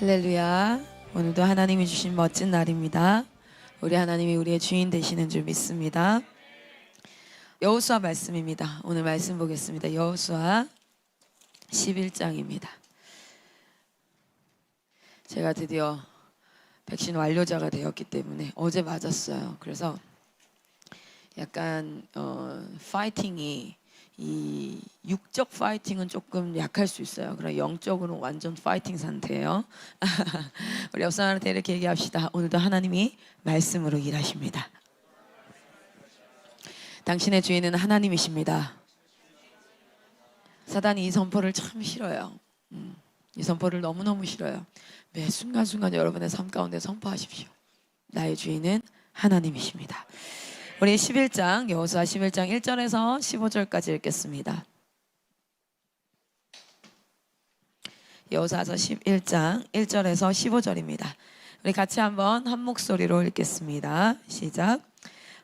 할렐루야. 오늘도 하나님이 주신 멋진 날입니다. 우리 하나님이 우리의 주인 되시는 줄 믿습니다. 여호수아 말씀입니다. 오늘 말씀 보겠습니다. 여호수아 11장입니다. 제가 드디어 백신 완료자가 되었기 때문에 어제 맞았어요. 그래서 약간 파이팅이 이 육적 파이팅은 조금 약할 수 있어요. 그럼 영적으로는 완전 파이팅 상태예요. 우리 옆 사람한테 이렇게 얘기합시다. 오늘도 하나님이 말씀으로 일하십니다. 당신의 주인은 하나님이십니다. 사단이 이 선포를 참 싫어요. 이 선포를 너무너무 싫어요. 매 순간순간 여러분의 삶 가운데 선포하십시오. 나의 주인은 하나님이십니다. 우리 11장 여호수아 11장 1절에서 15절까지 읽겠습니다. 여호수아서 11장 1절에서 15절입니다. 우리 같이 한번 한 목소리로 읽겠습니다. 시작.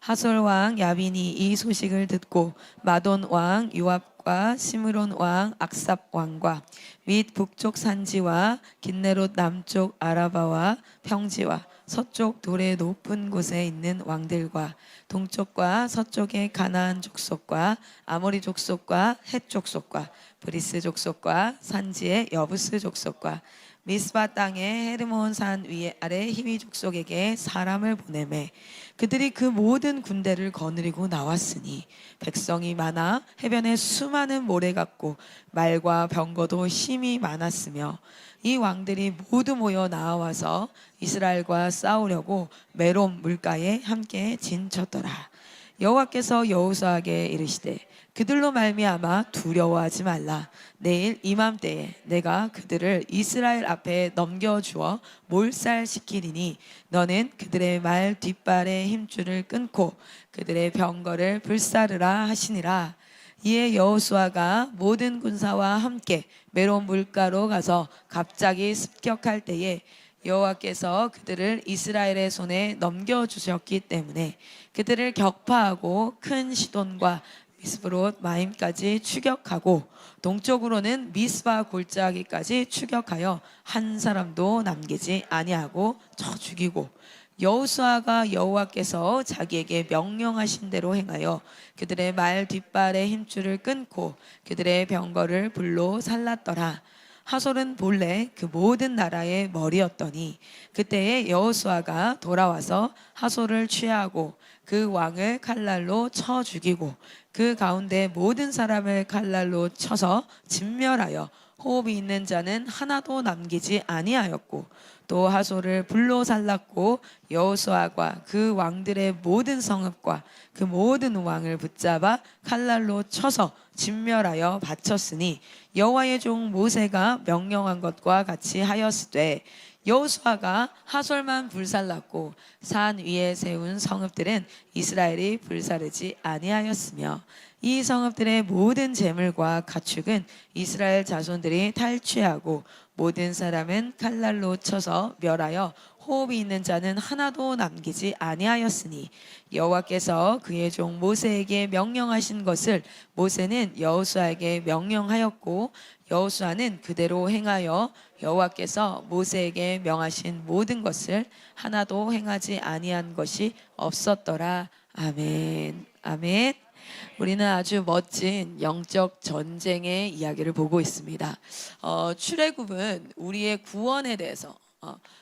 하솔 왕 야빈이 이 소식을 듣고 마돈 왕 요압과 시므론 왕 악삽 왕과 및 북쪽 산지와 긴네롯 남쪽 아라바와 평지와 서쪽 돌의 높은 곳에 있는 왕들과 동쪽과 서쪽의 가나안 족속과 아모리 족속과 헷 족속과 브리스 족속과 산지의 여부스 족속과 미스바 땅의 헤르몬 산 위에 아래 히위 족속에게 사람을 보내매 그들이 그 모든 군대를 거느리고 나왔으니 백성이 많아 해변에 수많은 모래 같고 말과 병거도 심히 많았으며 이 왕들이 모두 모여 나와서 이스라엘과 싸우려고 메롬 물가에 함께 진쳤더라. 여호와께서 여호수아에게 이르시되 그들로 말미암아 두려워하지 말라. 내일 이맘때에 내가 그들을 이스라엘 앞에 넘겨주어 몰살시키리니 너는 그들의 말 뒷발의 힘줄을 끊고 그들의 병거를 불사르라 하시니라. 이에 여호수아가 모든 군사와 함께 메론 물가로 가서 갑자기 습격할 때에 여호와께서 그들을 이스라엘의 손에 넘겨주셨기 때문에 그들을 격파하고 큰 시돈과 미스브롯 마임까지 추격하고 동쪽으로는 미스바 골짜기까지 추격하여 한 사람도 남기지 아니하고 쳐 죽이고 여호수아가 여호와께서 자기에게 명령하신 대로 행하여 그들의 말 뒷발의 힘줄을 끊고 그들의 병거를 불로 살랐더라. 하솔은 본래 그 모든 나라의 머리였더니 그때에 여호수아가 돌아와서 하솔을 취하고 그 왕을 칼날로 쳐 죽이고 그 가운데 모든 사람을 칼날로 쳐서 진멸하여 호흡이 있는 자는 하나도 남기지 아니하였고 또 하솔을 불로 살랐고 여호수아가 그 왕들의 모든 성읍과 그 모든 왕을 붙잡아 칼날로 쳐서 진멸하여 바쳤으니 여호와의 종 모세가 명령한 것과 같이 하였으되 여호수아가 하솔만 불살랐고 산 위에 세운 성읍들은 이스라엘이 불사르지 아니하였으며 이 성읍들의 모든 재물과 가축은 이스라엘 자손들이 탈취하고 모든 사람은 칼날로 쳐서 멸하여 호흡이 있는 자는 하나도 남기지 아니하였으니 여호와께서 그의 종 모세에게 명령하신 것을 모세는 여호수아에게 명령하였고 여호수아는 그대로 행하여 여호와께서 모세에게 명하신 모든 것을 하나도 행하지 아니한 것이 없었더라. 아멘. 아멘. 우리는 아주 멋진 영적 전쟁의 이야기를 보고 있습니다. 출애굽은 우리의 구원에 대해서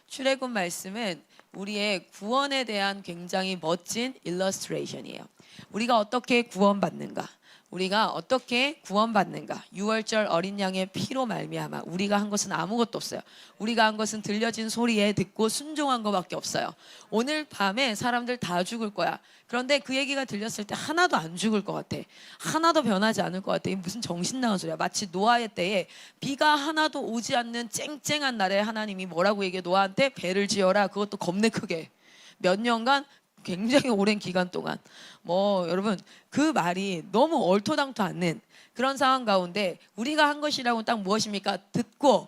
출애굽 말씀은 우리의 구원에 대한 굉장히 멋진 일러스트레이션이에요. 우리가 어떻게 구원받는가? 우리가 어떻게 구원받는가? 6월절 어린 양의 피로 말미암아 우리가 한 것은 아무것도 없어요. 우리가 한 것은 들려진 소리에 듣고 순종한 것밖에 없어요. 오늘 밤에 사람들 다 죽을 거야. 그런데 그 얘기가 들렸을 때 하나도 안 죽을 것 같아. 하나도 변하지 않을 것 같아. 이게 무슨 정신 나간 소리야. 마치 노아의 때에 비가 하나도 오지 않는 쨍쨍한 날에 하나님이 뭐라고 얘기해? 노아한테 배를 지어라. 그것도 겁내 크게. 몇 년간 굉장히 오랜 기간 동안 여러분 그 말이 너무 얼토당토 않는 그런 상황 가운데 우리가 한 것이라고는 딱 무엇입니까? 듣고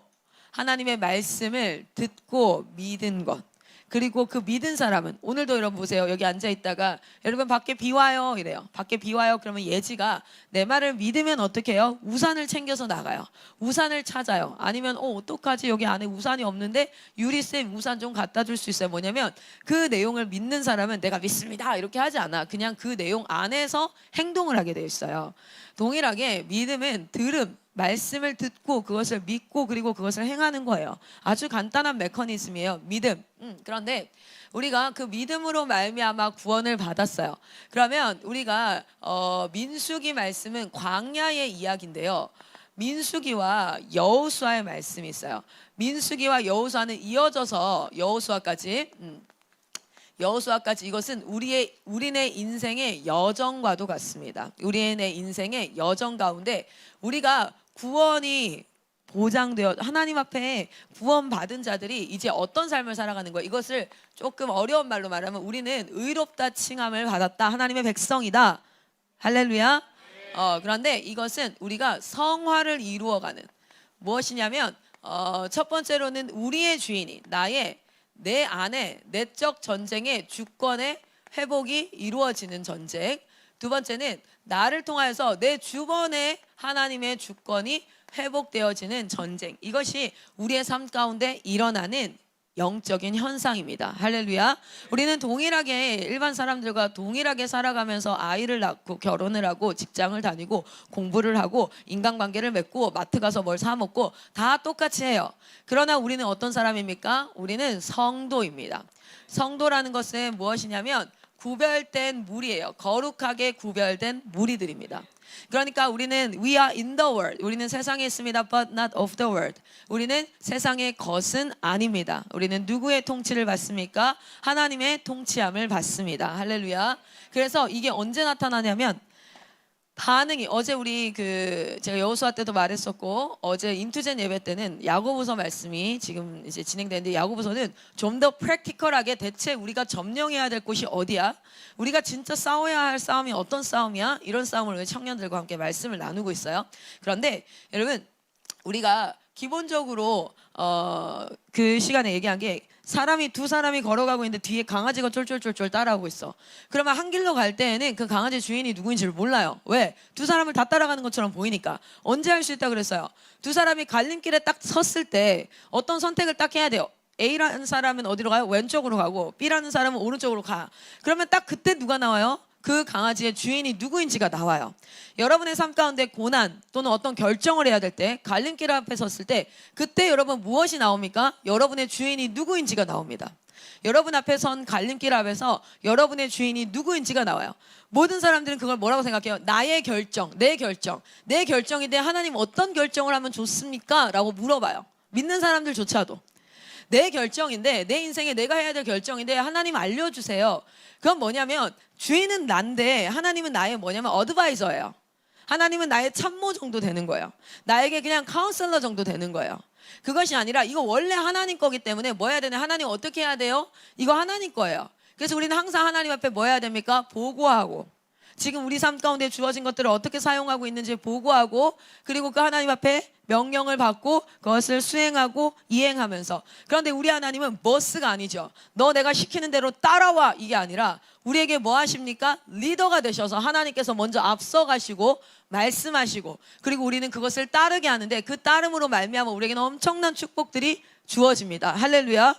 하나님의 말씀을 듣고 믿은 것. 그리고 그 믿은 사람은 오늘도 여러분 보세요. 여기 앉아 있다가 여러분 밖에 비 와요 이래요. 밖에 비 와요. 그러면 예지가 내 말을 믿으면 어떻게 해요? 우산을 챙겨서 나가요. 우산을 찾아요. 아니면 어떡하지? 여기 안에 우산이 없는데 유리쌤 우산 좀 갖다 줄 수 있어요. 뭐냐면 그 내용을 믿는 사람은 내가 믿습니다 이렇게 하지 않아. 그냥 그 내용 안에서 행동을 하게 돼 있어요. 동일하게 믿음은 들음, 말씀을 듣고 그것을 믿고 그리고 그것을 행하는 거예요. 아주 간단한 메커니즘이에요. 믿음. 그런데 우리가 그 믿음으로 말미암아 구원을 받았어요. 그러면 우리가 민수기 말씀은 광야의 이야기인데요. 민수기와 여호수아의 말씀이 있어요. 민수기와 여호수아는 이어져서 여호수아까지 이것은 우리네 인생의 여정과도 같습니다. 우리네 인생의 여정 가운데 우리가 구원이 보장되어 하나님 앞에 구원받은 자들이 이제 어떤 삶을 살아가는 거예요. 이것을 조금 어려운 말로 말하면 우리는 의롭다 칭함을 받았다. 하나님의 백성이다. 할렐루야. 그런데 이것은 우리가 성화를 이루어가는 무엇이냐면 첫 번째로는 우리의 주인이 내 안에 내적 전쟁의 주권의 회복이 이루어지는 전쟁. 두 번째는 나를 통하여서 내 주변에 하나님의 주권이 회복되어지는 전쟁. 이것이 우리의 삶 가운데 일어나는 영적인 현상입니다. 할렐루야. 우리는 동일하게 일반 사람들과 동일하게 살아가면서 아이를 낳고 결혼을 하고 직장을 다니고 공부를 하고 인간관계를 맺고 마트 가서 뭘 사 먹고 다 똑같이 해요. 그러나 우리는 어떤 사람입니까? 우리는 성도입니다. 성도라는 것은 무엇이냐면 구별된 무리예요. 거룩하게 구별된 무리들입니다. 그러니까 우리는 we are in the world. 우리는 세상에 있습니다. But not of the world. 우리는 세상의 것은 아닙니다. 우리는 누구의 통치를 받습니까? 하나님의 통치함을 받습니다. 할렐루야. 그래서 이게 언제 나타나냐면 반응이 어제 우리 제가 여호수아 때도 말했었고 어제 인투젠 예배 때는 야고보서 말씀이 지금 이제 진행되는데 야고보서는 좀 더 프랙티컬하게 대체 우리가 점령해야 될 곳이 어디야? 우리가 진짜 싸워야 할 싸움이 어떤 싸움이야? 이런 싸움을 우리 청년들과 함께 말씀을 나누고 있어요. 그런데 여러분 우리가 기본적으로 그 시간에 얘기한 게 두 사람이 걸어가고 있는데 뒤에 강아지가 쫄쫄쫄쫄 따라오고 있어. 그러면 한 길로 갈 때에는 그 강아지 주인이 누구인지를 몰라요. 왜? 두 사람을 다 따라가는 것처럼 보이니까. 언제 할 수 있다 그랬어요? 두 사람이 갈림길에 딱 섰을 때 어떤 선택을 딱 해야 돼요. A라는 사람은 어디로 가요? 왼쪽으로 가고 B라는 사람은 오른쪽으로 가. 그러면 딱 그때 누가 나와요? 그 강아지의 주인이 누구인지가 나와요. 여러분의 삶 가운데 고난 또는 어떤 결정을 해야 될 때 갈림길 앞에 섰을 때 그때 여러분 무엇이 나옵니까? 여러분의 주인이 누구인지가 나옵니다. 여러분 앞에 선 갈림길 앞에서 여러분의 주인이 누구인지가 나와요. 모든 사람들은 그걸 뭐라고 생각해요? 나의 결정, 내 결정인데 하나님 어떤 결정을 하면 좋습니까? 라고 물어봐요. 믿는 사람들조차도. 내 결정인데 내 인생에 내가 해야 될 결정인데 하나님 알려주세요. 그건 뭐냐면 주인은 난데 하나님은 나의 뭐냐면 어드바이저예요. 하나님은 나의 참모 정도 되는 거예요. 나에게 그냥 카운셀러 정도 되는 거예요. 그것이 아니라 이거 원래 하나님 거기 때문에 뭐 해야 되냐? 하나님 어떻게 해야 돼요? 이거 하나님 거예요. 그래서 우리는 항상 하나님 앞에 뭐 해야 됩니까? 보고하고 지금 우리 삶 가운데 주어진 것들을 어떻게 사용하고 있는지 보고하고 그리고 그 하나님 앞에 명령을 받고 그것을 수행하고 이행하면서. 그런데 우리 하나님은 버스가 아니죠. 너 내가 시키는 대로 따라와 이게 아니라 우리에게 뭐 하십니까? 리더가 되셔서 하나님께서 먼저 앞서가시고 말씀하시고 그리고 우리는 그것을 따르게 하는데 그 따름으로 말미암아 우리에게는 엄청난 축복들이 주어집니다. 할렐루야.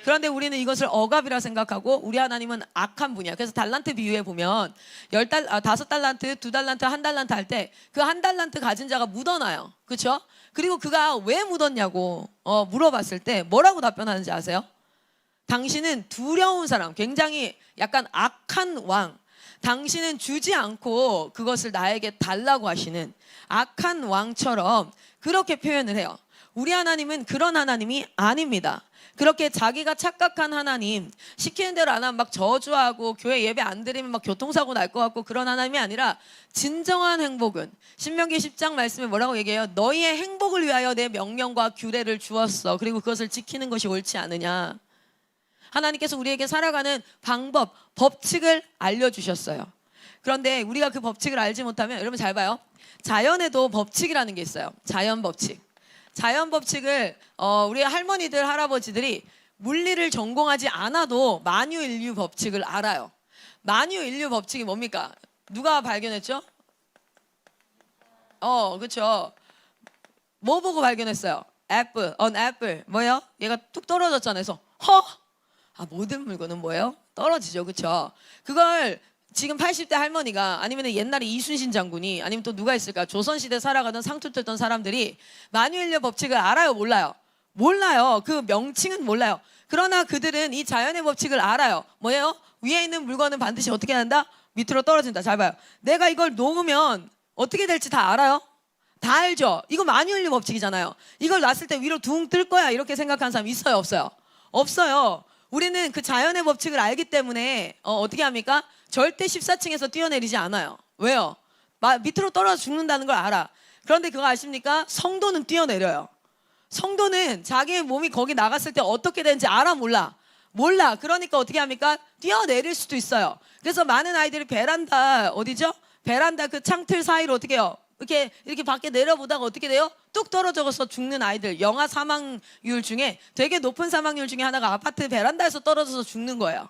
그런데 우리는 이것을 억압이라 생각하고 우리 하나님은 악한 분이야. 그래서 달란트 비유에 보면 5달란트, 2달란트, 1달란트 할 때 그 1달란트 가진 자가 묻어놔요. 그렇죠? 그리고 그가 왜 묻었냐고 물어봤을 때 뭐라고 답변하는지 아세요? 당신은 두려운 사람, 굉장히 약간 악한 왕. 당신은 주지 않고 그것을 나에게 달라고 하시는 악한 왕처럼 그렇게 표현을 해요. 우리 하나님은 그런 하나님이 아닙니다. 그렇게 자기가 착각한 하나님, 시키는 대로 안 하면 막 저주하고 교회 예배 안 드리면 막 교통사고 날 것 같고 그런 하나님이 아니라 진정한 행복은 신명기 10장 말씀에 뭐라고 얘기해요? 너희의 행복을 위하여 내 명령과 규례를 주었어. 그리고 그것을 지키는 것이 옳지 않으냐. 하나님께서 우리에게 살아가는 방법, 법칙을 알려주셨어요. 그런데 우리가 그 법칙을 알지 못하면 여러분 잘 봐요. 자연에도 법칙이라는 게 있어요. 자연 법칙. 자연 법칙을 우리 할머니들, 할아버지들이 물리를 전공하지 않아도 만유인류 법칙을 알아요. 만유인류 법칙이 뭡니까? 누가 발견했죠? 그렇죠. 뭐 보고 발견했어요? 애플, 애플. 뭐예요? 얘가 툭 떨어졌잖아요. 그래서 모든 물건은 뭐예요? 떨어지죠. 그렇죠? 그걸 지금 80대 할머니가 아니면 옛날에 이순신 장군이 아니면 또 누가 있을까? 조선시대 살아가던 상투 뜯던 사람들이 만유인류 법칙을 알아요? 몰라요? 몰라요. 그 명칭은 몰라요. 그러나 그들은 이 자연의 법칙을 알아요. 뭐예요? 위에 있는 물건은 반드시 어떻게 한다? 밑으로 떨어진다. 잘 봐요. 내가 이걸 놓으면 어떻게 될지 다 알아요? 다 알죠? 이거 만유인류 법칙이잖아요. 이걸 놨을 때 위로 둥 뜰 거야 이렇게 생각하는 사람 있어요? 없어요? 없어요. 우리는 그 자연의 법칙을 알기 때문에 어떻게 합니까? 절대 14층에서 뛰어내리지 않아요. 왜요? 밑으로 떨어져 죽는다는 걸 알아. 그런데 그거 아십니까? 성도는 뛰어내려요. 성도는 자기의 몸이 거기 나갔을 때 어떻게 되는지 알아? 몰라? 몰라. 그러니까 어떻게 합니까? 뛰어내릴 수도 있어요. 그래서 많은 아이들이 베란다 어디죠? 베란다 그 창틀 사이로 어떻게 해요? 이렇게 밖에 내려보다가 어떻게 돼요? 뚝 떨어져서 죽는 아이들. 영아 사망률 중에 되게 높은 사망률 중에 하나가 아파트 베란다에서 떨어져서 죽는 거예요.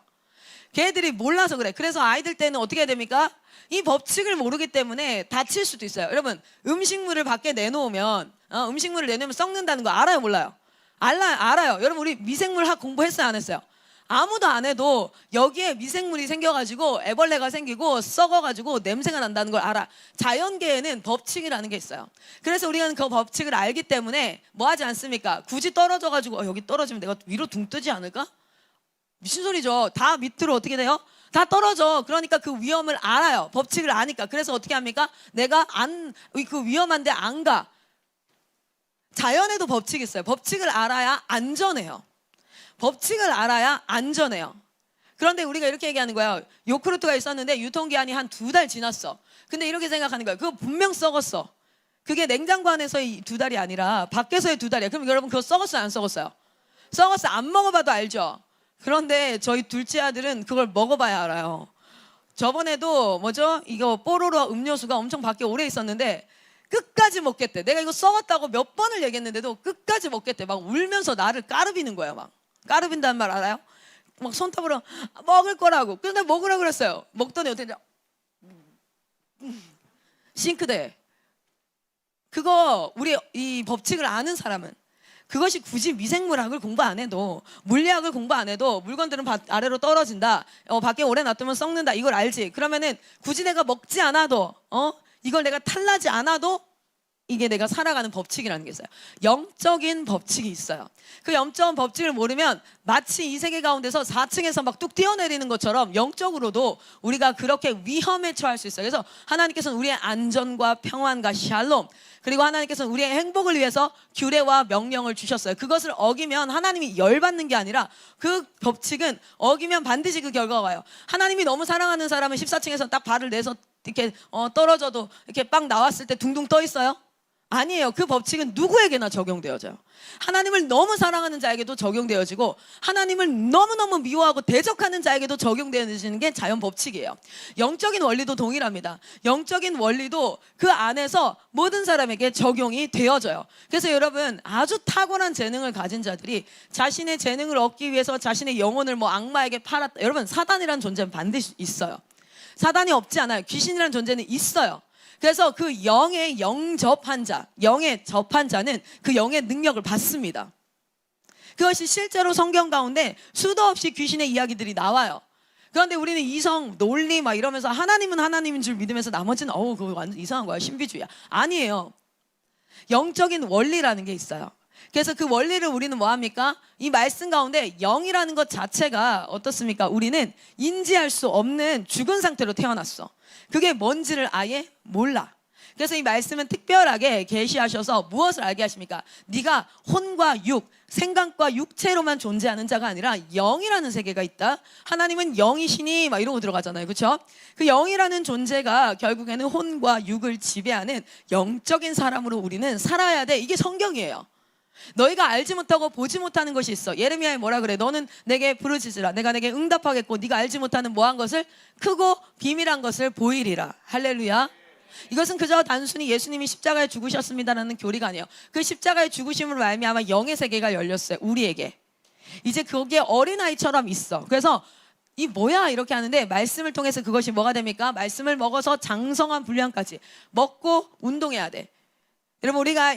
걔들이 몰라서 그래. 그래서 아이들 때는 어떻게 해야 됩니까? 이 법칙을 모르기 때문에 다칠 수도 있어요. 여러분, 음식물을 밖에 내놓으면 음식물을 내놓으면 썩는다는 거 알아요? 몰라요? 알아요. 여러분, 우리 미생물학 공부했어요? 안 했어요? 아무도 안 해도 여기에 미생물이 생겨가지고 애벌레가 생기고 썩어가지고 냄새가 난다는 걸 알아. 자연계에는 법칙이라는 게 있어요. 그래서 우리가 그 법칙을 알기 때문에 뭐 하지 않습니까? 굳이 떨어져가지고 여기 떨어지면 내가 위로 둥 뜨지 않을까? 미친 소리죠. 다 밑으로 어떻게 돼요? 다 떨어져. 그러니까 그 위험을 알아요. 법칙을 아니까. 그래서 어떻게 합니까? 내가 그 위험한데 안 가. 자연에도 법칙이 있어요. 법칙을 알아야 안전해요. 법칙을 알아야 안전해요. 그런데 우리가 이렇게 얘기하는 거예요. 요크루트가 있었는데 유통기한이 한 2달 지났어. 근데 이렇게 생각하는 거예요. 그거 분명 썩었어. 그게 냉장고 안에서의 2달이 아니라 밖에서의 2달이야. 그럼 여러분 그거 썩었어요? 안 썩었어요? 썩었어. 안 먹어봐도 알죠? 그런데 저희 둘째 아들은 그걸 먹어봐야 알아요. 저번에도 이거 뽀로로 음료수가 엄청 밖에 오래 있었는데 끝까지 먹겠대. 내가 이거 썩었다고 몇 번을 얘기했는데도 끝까지 먹겠대. 막 울면서 나를 까르비는 거예요. 막 까르빈다는 말 알아요? 막 손톱으로 먹을 거라고. 근데 먹으라고 그랬어요. 먹더니 어떻게 돼? 싱크대. 그거 우리 이 법칙을 아는 사람은 그것이 굳이 미생물학을 공부 안 해도 물리학을 공부 안 해도 물건들은 아래로 떨어진다. 밖에 오래 놔두면 썩는다. 이걸 알지. 그러면은 굳이 내가 먹지 않아도 이걸 내가 탈나지 않아도 이게 내가 살아가는 법칙이라는 게 있어요. 영적인 법칙이 있어요. 그 영적인 법칙을 모르면 마치 이 세계 가운데서 4층에서 막 뚝 뛰어내리는 것처럼 영적으로도 우리가 그렇게 위험에 처할 수 있어요. 그래서 하나님께서는 우리의 안전과 평안과 샬롬, 그리고 하나님께서는 우리의 행복을 위해서 규례와 명령을 주셨어요. 그것을 어기면 하나님이 열받는 게 아니라 그 법칙은 어기면 반드시 그 결과가 와요. 하나님이 너무 사랑하는 사람은 14층에서 딱 발을 내서 이렇게 떨어져도 이렇게 빵 나왔을 때 둥둥 떠 있어요? 아니에요. 그 법칙은 누구에게나 적용되어져요. 하나님을 너무 사랑하는 자에게도 적용되어지고 하나님을 너무너무 미워하고 대적하는 자에게도 적용되어지는 게 자연 법칙이에요. 영적인 원리도 동일합니다. 영적인 원리도 그 안에서 모든 사람에게 적용이 되어져요. 그래서 여러분, 아주 탁월한 재능을 가진 자들이 자신의 재능을 얻기 위해서 자신의 영혼을 악마에게 팔았다. 여러분, 사단이라는 존재는 반드시 있어요. 사단이 없지 않아요. 귀신이라는 존재는 있어요. 그래서 그 영에 영접한 자, 영에 접한 자는 그 영의 능력을 받습니다. 그것이 실제로 성경 가운데 수도 없이 귀신의 이야기들이 나와요. 그런데 우리는 이성, 논리 막 이러면서 하나님은 하나님인 줄 믿으면서 나머지는 그거 완전 이상한 거야. 신비주의야. 아니에요. 영적인 원리라는 게 있어요. 그래서 그 원리를 우리는 뭐 합니까? 이 말씀 가운데 영이라는 것 자체가 어떻습니까? 우리는 인지할 수 없는 죽은 상태로 태어났어. 그게 뭔지를 아예 몰라. 그래서 이 말씀은 특별하게 계시하셔서 무엇을 알게 하십니까? 네가 혼과 육, 생각과 육체로만 존재하는 자가 아니라 영이라는 세계가 있다. 하나님은 영이시니 막 이러고 들어가잖아요. 그렇죠? 그 영이라는 존재가 결국에는 혼과 육을 지배하는 영적인 사람으로 우리는 살아야 돼. 이게 성경이에요. 너희가 알지 못하고 보지 못하는 것이 있어. 예레미야에 뭐라 그래? 너는 내게 부르짖으라. 내가 내게 응답하겠고 네가 알지 못하는 뭐한 것을 크고 비밀한 것을 보이리라. 할렐루야. 이것은 그저 단순히 예수님이 십자가에 죽으셨습니다라는 교리가 아니에요. 그 십자가에 죽으심으로 말미암아 영의 세계가 열렸어요. 우리에게. 이제 그게 어린아이처럼 있어. 그래서 이 뭐야 이렇게 하는데 말씀을 통해서 그것이 뭐가 됩니까? 말씀을 먹어서 장성한 분량까지 먹고 운동해야 돼. 여러분 우리가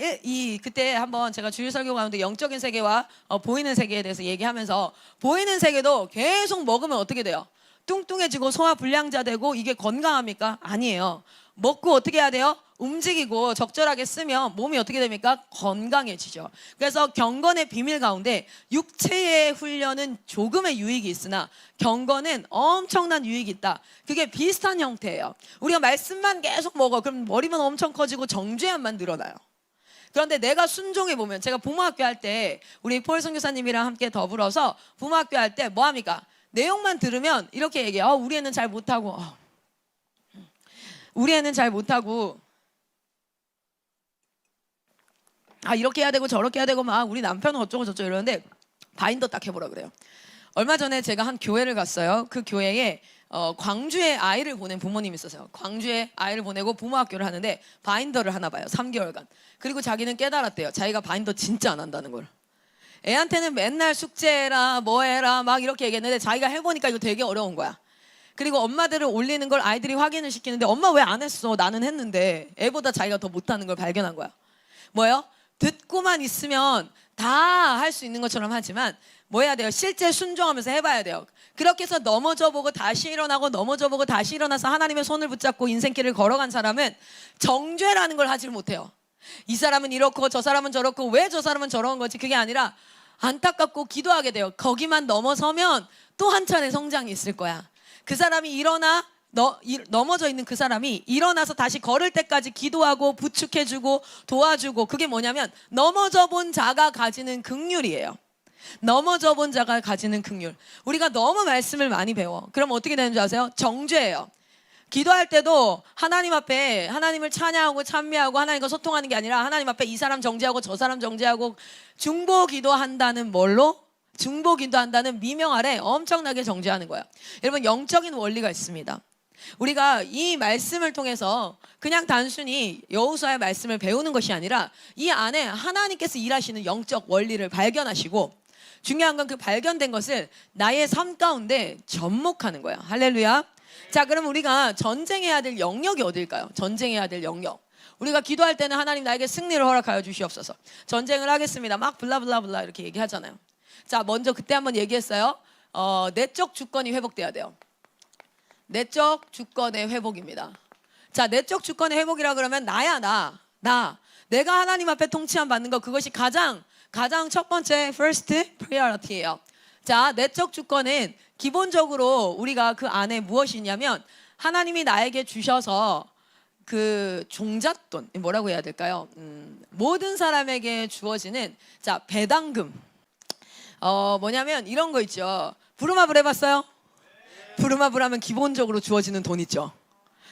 그때 한번 제가 주일 설교 가운데 영적인 세계와 보이는 세계에 대해서 얘기하면서 보이는 세계도 계속 먹으면 어떻게 돼요? 뚱뚱해지고 소화 불량자 되고 이게 건강합니까? 아니에요. 먹고 어떻게 해야 돼요? 움직이고 적절하게 쓰면 몸이 어떻게 됩니까? 건강해지죠. 그래서 경건의 비밀 가운데 육체의 훈련은 조금의 유익이 있으나 경건은 엄청난 유익이 있다. 그게 비슷한 형태예요. 우리가 말씀만 계속 먹어. 그럼 머리만 엄청 커지고 정죄함만 늘어나요. 그런데 내가 순종해 보면 제가 부모학교 할 때 우리 폴 선교사님이랑 함께 더불어서 부모학교 할 때 뭐 합니까? 내용만 들으면 이렇게 얘기해요. 우리 애는 잘 못하고 우리 애는 잘 못하고 이렇게 해야 되고 저렇게 해야 되고 막 우리 남편은 어쩌고 저쩌고 이러는데 바인더 딱 해보라 그래요. 얼마 전에 제가 한 교회를 갔어요. 그 교회에 광주에 아이를 보낸 부모님이 있었어요. 광주에 아이를 보내고 부모학교를 하는데 바인더를 하나 봐요. 3개월간. 그리고 자기는 깨달았대요. 자기가 바인더 진짜 안 한다는 걸. 애한테는 맨날 숙제해라 뭐 해라 막 이렇게 얘기했는데 자기가 해보니까 이거 되게 어려운 거야. 그리고 엄마들을 올리는 걸 아이들이 확인을 시키는데 엄마 왜 안 했어? 나는 했는데 애보다 자기가 더 못하는 걸 발견한 거야. 뭐예요? 듣고만 있으면 다 할 수 있는 것처럼 하지만 뭐 해야 돼요? 실제 순종하면서 해봐야 돼요. 그렇게 해서 넘어져 보고 다시 일어나고 넘어져 보고 다시 일어나서 하나님의 손을 붙잡고 인생길을 걸어간 사람은 정죄라는 걸 하질 못해요. 이 사람은 이렇고 저 사람은 저렇고 왜 저 사람은 저런 거지? 그게 아니라 안타깝고 기도하게 돼요. 거기만 넘어서면 또 한 차례 성장이 있을 거야. 그 사람이 넘어져 있는 그 사람이 일어나서 다시 걸을 때까지 기도하고 부축해주고 도와주고 그게 뭐냐면 넘어져 본 자가 가지는 긍휼이에요. 넘어져 본 자가 가지는 긍휼. 우리가 너무 말씀을 많이 배워. 그럼 어떻게 되는 줄 아세요? 정죄예요. 기도할 때도 하나님 앞에 하나님을 찬양하고 찬미하고 하나님과 소통하는 게 아니라 하나님 앞에 이 사람 정죄하고 저 사람 정죄하고 중보 기도한다는 뭘로? 중보 기도한다는 미명 아래 엄청나게 정죄하는 거야. 여러분 영적인 원리가 있습니다. 우리가 이 말씀을 통해서 그냥 단순히 여호수아의 말씀을 배우는 것이 아니라 이 안에 하나님께서 일하시는 영적 원리를 발견하시고 중요한 건 그 발견된 것을 나의 삶 가운데 접목하는 거예요. 할렐루야. 자, 그럼 우리가 전쟁해야 될 영역이 어딜까요? 전쟁해야 될 영역. 우리가 기도할 때는 하나님 나에게 승리를 허락하여 주시옵소서. 전쟁을 하겠습니다. 막 블라블라블라 이렇게 얘기하잖아요. 자, 먼저 그때 한번 얘기했어요. 내적 주권이 회복돼야 돼요. 내적 주권의 회복입니다. 자, 내적 주권의 회복이라 그러면 나야 내가 하나님 앞에 통치함 받는 거 그것이 가장 첫 번째 first priority예요. 자, 내적 주권은 기본적으로 우리가 그 안에 무엇이 있냐면 하나님이 나에게 주셔서 그 종잣돈 뭐라고 해야 될까요? 모든 사람에게 주어지는 자 배당금. 뭐냐면 이런 거 있죠. 부루마블 해봤어요? 부루마블 하면 기본적으로 주어지는 돈 있죠.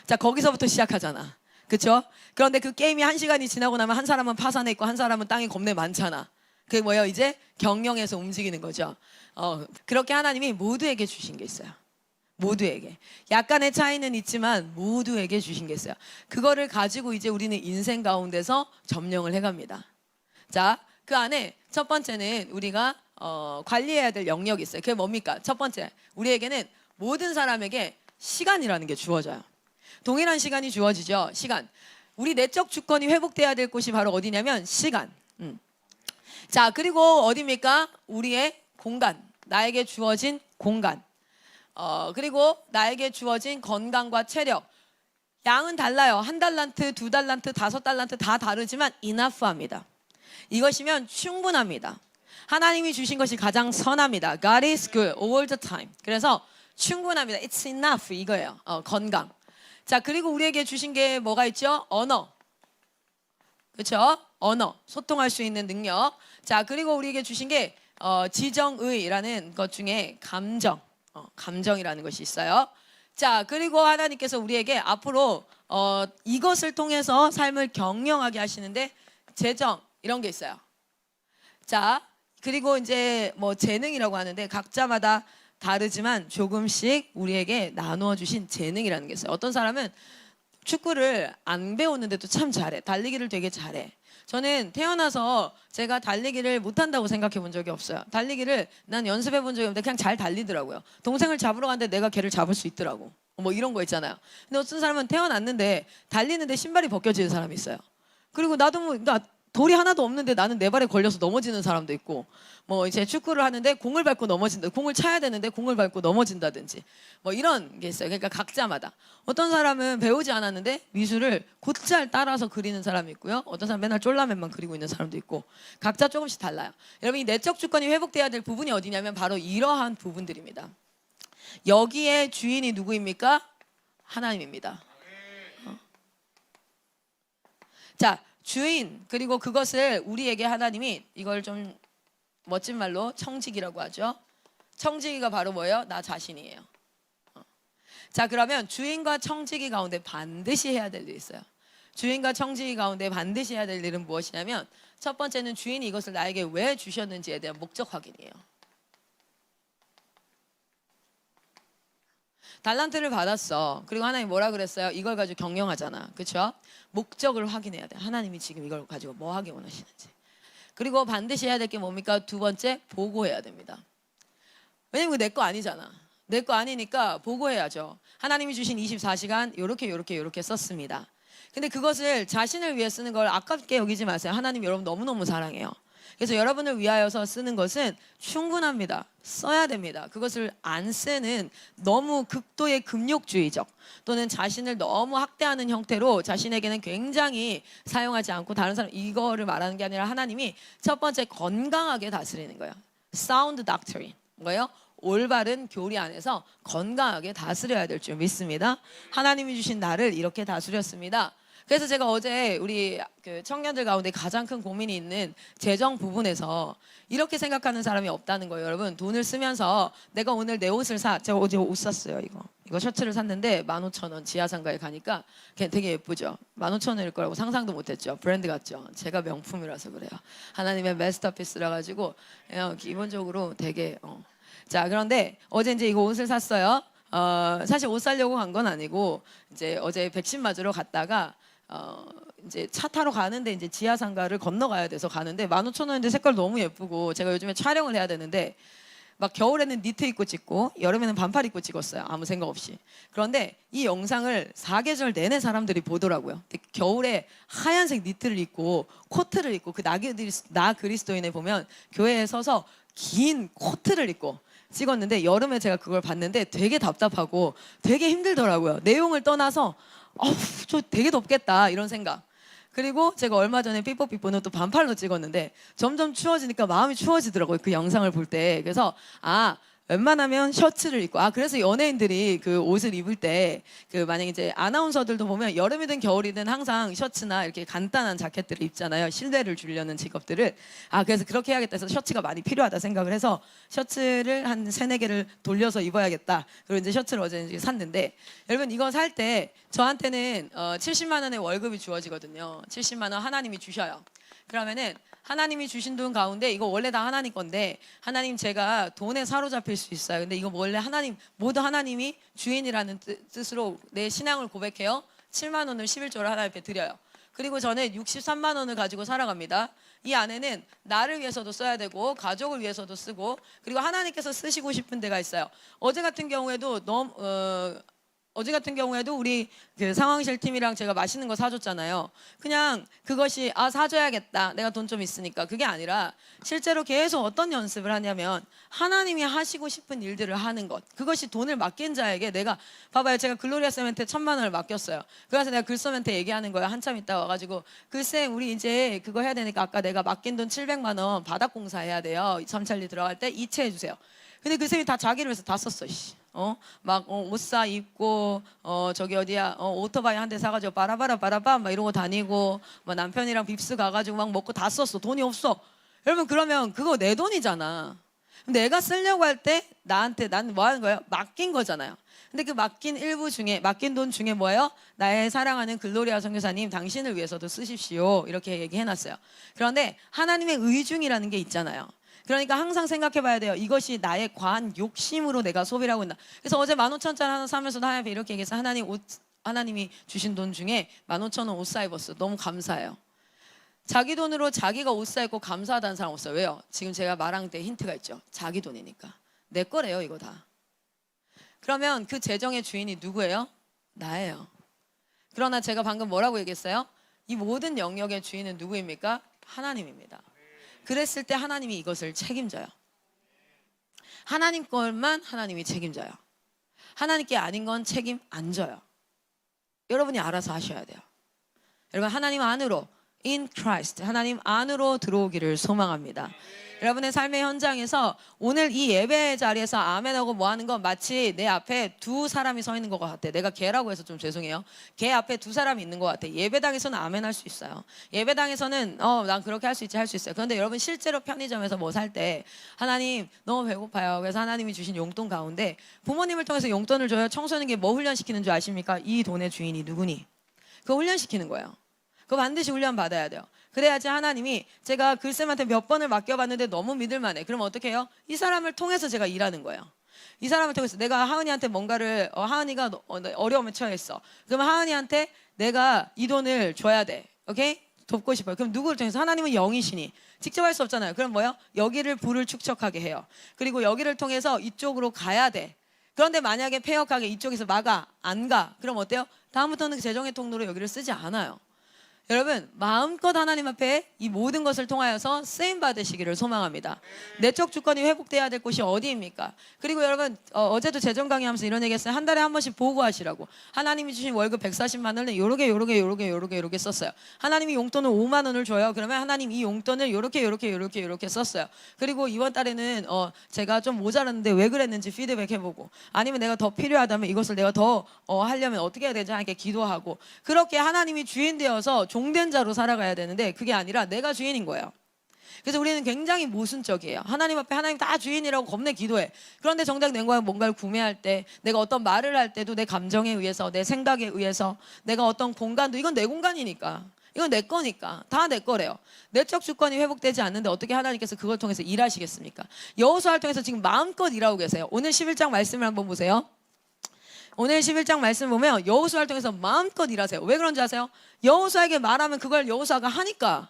자, 거기서부터 시작하잖아. 그렇죠? 그런데 그 게임이 1시간이 지나고 나면 한 사람은 파산해 있고 한 사람은 땅이 겁내 많잖아. 그게 뭐예요? 이제 경영에서 움직이는 거죠. 그렇게 하나님이 모두에게 주신 게 있어요. 모두에게. 약간의 차이는 있지만 모두에게 주신 게 있어요. 그거를 가지고 이제 우리는 인생 가운데서 점령을 해갑니다. 자, 그 안에 첫 번째는 우리가 관리해야 될 영역이 있어요. 그게 뭡니까? 첫 번째, 우리에게는 모든 사람에게 시간이라는 게 주어져요. 동일한 시간이 주어지죠. 시간. 우리 내적 주권이 회복돼야 될 곳이 바로 어디냐면 시간. 자, 그리고 어디입니까? 우리의 공간. 나에게 주어진 공간. 그리고 나에게 주어진 건강과 체력. 양은 달라요. 1달란트, 2달란트, 5달란트 다 다르지만 enough합니다. 이것이면 충분합니다. 하나님이 주신 것이 가장 선합니다. God is good all the time. 그래서 충분합니다. It's enough 이거예요. 건강. 자, 그리고 우리에게 주신 게 뭐가 있죠? 언어. 그렇죠? 언어. 소통할 수 있는 능력. 자, 그리고 우리에게 주신 게 지정의라는 것 중에 감정. 감정이라는 것이 있어요. 자, 그리고 하나님께서 우리에게 앞으로 이것을 통해서 삶을 경영하게 하시는데 재정 이런 게 있어요. 자, 그리고 이제 뭐 재능이라고 하는데 각자마다 다르지만 조금씩 우리에게 나누어 주신 재능이라는 게 있어요. 어떤 사람은 축구를 안 배웠는데도 참 잘해. 달리기를 되게 잘해. 저는 태어나서 제가 달리기를 못한다고 생각해 본 적이 없어요. 달리기를 난 연습해 본 적이 없는데 그냥 잘 달리더라고요. 동생을 잡으러 갔는데 내가 걔를 잡을 수 있더라고. 뭐 이런 거 있잖아요. 근데 어떤 사람은 태어났는데 달리는데 신발이 벗겨지는 사람이 있어요. 그리고 나도 나 돌이 하나도 없는데 나는 내 발에 걸려서 넘어지는 사람도 있고, 뭐 이제 축구를 하는데 공을 밟고 넘어진다, 공을 차야 되는데 공을 밟고 넘어진다든지 뭐 이런 게 있어요. 그러니까 각자마다 어떤 사람은 배우지 않았는데 미술을 곧잘 따라서 그리는 사람이 있고요. 어떤 사람은 맨날 쫄라맨만 그리고 있는 사람도 있고, 각자 조금씩 달라요. 여러분, 이 내적 주권이 회복돼야 될 부분이 어디냐면 바로 이러한 부분들입니다. 여기에 주인이 누구입니까? 하나님입니다. 자, 주인, 그리고 그것을 우리에게 하나님이, 이걸 좀 멋진 말로 청지기라고 하죠. 청지기가 바로 뭐예요? 나 자신이에요. 자, 그러면 주인과 청지기 가운데 반드시 해야 될 일이 있어요. 주인과 청지기 가운데 반드시 해야 될 일은 무엇이냐면, 첫 번째는 주인이 이것을 나에게 왜 주셨는지에 대한 목적 확인이에요. 달란트를 받았어. 그리고 하나님 뭐라 그랬어요? 이걸 가지고 경영하잖아. 그렇죠? 목적을 확인해야 돼. 하나님이 지금 이걸 가지고 뭐 하기 원하시는지. 그리고 반드시 해야 될 게 뭡니까? 두 번째, 보고해야 됩니다. 왜냐면 내 거 아니잖아. 내 거 아니니까 보고해야죠. 하나님이 주신 24시간 요렇게 썼습니다. 근데 그것을 자신을 위해 쓰는 걸 아깝게 여기지 마세요. 하나님 여러분 너무너무 사랑해요. 그래서 여러분을 위하여서 쓰는 것은 충분합니다. 써야 됩니다. 그것을 안 쓰는 너무 극도의 금욕주의적, 또는 자신을 너무 학대하는 형태로 자신에게는 굉장히 사용하지 않고 다른 사람, 이거를 말하는 게 아니라 하나님이 첫 번째 건강하게 다스리는 거예요. Sound doctrine. 뭐예요? 올바른 교리 안에서 건강하게 다스려야 될 줄 믿습니다. 하나님이 주신 나를 이렇게 다스렸습니다. 그래서 제가 어제 우리 그 청년들 가운데 가장 큰 고민이 있는 재정 부분에서 이렇게 생각하는 사람이 없다는 거예요. 여러분, 돈을 쓰면서 내가 오늘 내 옷을 제가 어제 옷 샀어요. 이거 셔츠를 샀는데 15,000원, 지하상가에 가니까 되게 예쁘죠. 15,000원일 거라고 상상도 못했죠. 브랜드 같죠. 제가 명품이라서 그래요. 하나님의 마스터피스라 가지고 기본적으로 되게 자, 그런데 어제 이제 이거 옷을 샀어요. 사실 옷 사려고 간 건 아니고, 이제 어제 백신 맞으러 갔다가 이제 차 타러 가는데 이제 지하상가를 건너가야 돼서 가는데 15,000원인데 색깔 너무 예쁘고, 제가 요즘에 촬영을 해야 되는데 막 겨울에는 니트 입고 찍고 여름에는 반팔 입고 찍었어요. 아무 생각 없이. 그런데 이 영상을 4계절 내내 사람들이 보더라고요. 겨울에 하얀색 니트를 입고 코트를 입고, 그 나 그리스도인에 보면 교회에 서서 긴 코트를 입고 찍었는데, 여름에 제가 그걸 봤는데 되게 답답하고 되게 힘들더라고요. 내용을 떠나서 저 되게 덥겠다 이런 생각. 그리고 제가 얼마 전에 삐뽀삐뽀는 또 반팔로 찍었는데 점점 추워지니까 마음이 추워지더라고요. 그 영상을 볼 때. 그래서 웬만하면 셔츠를 입고, 그래서 연예인들이 그 옷을 입을 때, 그 만약에 이제 아나운서들도 보면 여름이든 겨울이든 항상 셔츠나 이렇게 간단한 자켓들을 입잖아요. 신뢰를 주려는 직업들을. 그래서 그렇게 해야겠다 해서 셔츠가 많이 필요하다 생각을 해서 셔츠를 한 3-4개를 돌려서 입어야겠다. 그리고 이제 셔츠를 어제 이제 샀는데, 여러분 이거 살 때 저한테는 70만 원의 월급이 주어지거든요. 70만 원 하나님이 주셔요. 그러면은 하나님이 주신 돈 가운데, 이거 원래 다 하나님 건데, 하나님 제가 돈에 사로잡힐 수 있어요. 근데 이거 원래 모두 하나님이 주인이라는 뜻으로 내 신앙을 고백해요. 7만 원을 11조를 하나님 앞에 드려요. 그리고 저는 63만 원을 가지고 살아갑니다. 이 안에는 나를 위해서도 써야 되고 가족을 위해서도 쓰고, 그리고 하나님께서 쓰시고 싶은 데가 있어요. 어제 같은 경우에도 우리 그 상황실 팀이랑 제가 맛있는 거 사줬잖아요. 그냥 그것이 사줘야겠다, 내가 돈 좀 있으니까, 그게 아니라 실제로 계속 어떤 연습을 하냐면 하나님이 하시고 싶은 일들을 하는 것. 그것이 돈을 맡긴 자에게, 내가 봐봐요, 제가 글로리아 쌤한테 1,000만 원을 맡겼어요. 그래서 내가 글쌤한테 얘기하는 거예요. 한참 있다 와가지고, 글쌤 우리 이제 그거 해야 되니까 아까 내가 맡긴 돈 700만 원 바닥공사 해야 돼요. 삼찰리 들어갈 때 이체해 주세요. 근데 그 쌤이 다 자기를 위해서 다 썼어. 옷 사 입고, 저기 어디야, 오토바이 한 대 사가지고 빠라바라 막 이러고 다니고, 막 남편이랑 빕스 가가지고 막 먹고 다 썼어. 돈이 없어. 여러분, 그러면 그거 내 돈이잖아. 내가 쓰려고 할 때 나한테, 난 뭐 하는 거예요? 맡긴 거잖아요. 근데 그 맡긴 돈 중에 뭐예요? 나의 사랑하는 글로리아 선교사님, 당신을 위해서도 쓰십시오. 이렇게 얘기해놨어요. 그런데 하나님의 의중이라는 게 있잖아요. 그러니까 항상 생각해 봐야 돼요. 이것이 나의 과한 욕심으로 내가 소비를 하고 있나. 그래서 어제 15,000원짜리 하나 사면서도 하나님 이렇게 얘기해서, 하나님 하나님이 주신 돈 중에 15,000원 옷 사 입었어. 너무 감사해요. 자기 돈으로 자기가 옷 사 입고 감사하다는 사람 없어요. 왜요? 지금 제가 말한 데 힌트가 있죠. 자기 돈이니까. 내 거래요, 이거 다. 그러면 그 재정의 주인이 누구예요? 나예요. 그러나 제가 방금 뭐라고 얘기했어요? 이 모든 영역의 주인은 누구입니까? 하나님입니다. 그랬을 때 하나님이 이것을 책임져요. 하나님 것만 하나님이 책임져요. 하나님께 아닌 건 책임 안 져요. 여러분이 알아서 하셔야 돼요. 여러분, 하나님 안으로, in Christ, 하나님 안으로 들어오기를 소망합니다. 여러분의 삶의 현장에서 오늘 이 예배 자리에서 아멘하고 뭐 하는 건 마치 내 앞에 두 사람이 서 있는 것 같아. 내가 개라고 해서 좀 죄송해요. 개 앞에 두 사람이 있는 것 같아. 예배당에서는 아멘할 수 있어요. 예배당에서는 난 그렇게 할 수 있지, 할 수 있어요. 그런데 여러분 실제로 편의점에서 뭐 살 때 하나님 너무 배고파요. 그래서 하나님이 주신 용돈 가운데 부모님을 통해서 용돈을 줘요. 청소년에게 뭐 훈련시키는 줄 아십니까? 이 돈의 주인이 누구니? 그거 훈련시키는 거예요. 그거 반드시 훈련 받아야 돼요. 그래야지 하나님이 제가 글쌤한테 몇 번을 맡겨봤는데 너무 믿을만해. 그럼 어떻게 해요? 이 사람을 통해서 제가 일하는 거예요. 이 사람을 통해서 내가 하은이한테 뭔가를 하은이가 어려움에 처했어. 그러면 하은이한테 내가 이 돈을 줘야 돼. 오케이? 돕고 싶어요. 그럼 누구를 통해서? 하나님은 영이시니 직접 할 수 없잖아요. 그럼 뭐요? 여기를 불을 축적하게 해요. 그리고 여기를 통해서 이쪽으로 가야 돼. 그런데 만약에 폐역하게 이쪽에서 막아 안 가. 그럼 어때요? 다음부터는 재정의 통로로 여기를 쓰지 않아요. 여러분, 마음껏 하나님 앞에 이 모든 것을 통하여서 쓰임 받으시기를 소망합니다. 내적 주권이 회복돼야 될 곳이 어디입니까? 그리고 여러분, 어제도 재정 강의하면서 이런 얘기했어요. 한 달에 한 번씩 보고하시라고. 하나님이 주신 월급 140만 원을 요렇게 썼어요. 하나님이 용돈을 5만 원을 줘요. 그러면 하나님 이 용돈을 요렇게 썼어요. 그리고 이번 달에는 제가 좀 모자랐는데 왜 그랬는지 피드백 해보고, 아니면 내가 더 필요하다면 이것을 내가 더 하려면 어떻게 해야 되지? 하나님께 기도하고, 그렇게 하나님이 주인 되어서 종된 자로 살아가야 되는데 그게 아니라 내가 주인인 거예요. 그래서 우리는 굉장히 모순적이에요. 하나님 앞에 하나님 다 주인이라고 겁내 기도해. 그런데 정작 내가 뭔가를 구매할 때, 내가 어떤 말을 할 때도 내 감정에 의해서, 내 생각에 의해서, 내가 어떤 공간도, 이건 내 공간이니까, 이건 내 거니까 다 내 거래요. 내적 주권이 회복되지 않는데 어떻게 하나님께서 그걸 통해서 일하시겠습니까? 여호수아를 통해서 지금 마음껏 일하고 계세요. 오늘 11장 말씀을 한번 보세요. 오늘 11장 말씀 보면 여호수아를 통해서 마음껏 일하세요. 왜 그런지 아세요? 여호수아에게 말하면 그걸 여호수아가 하니까.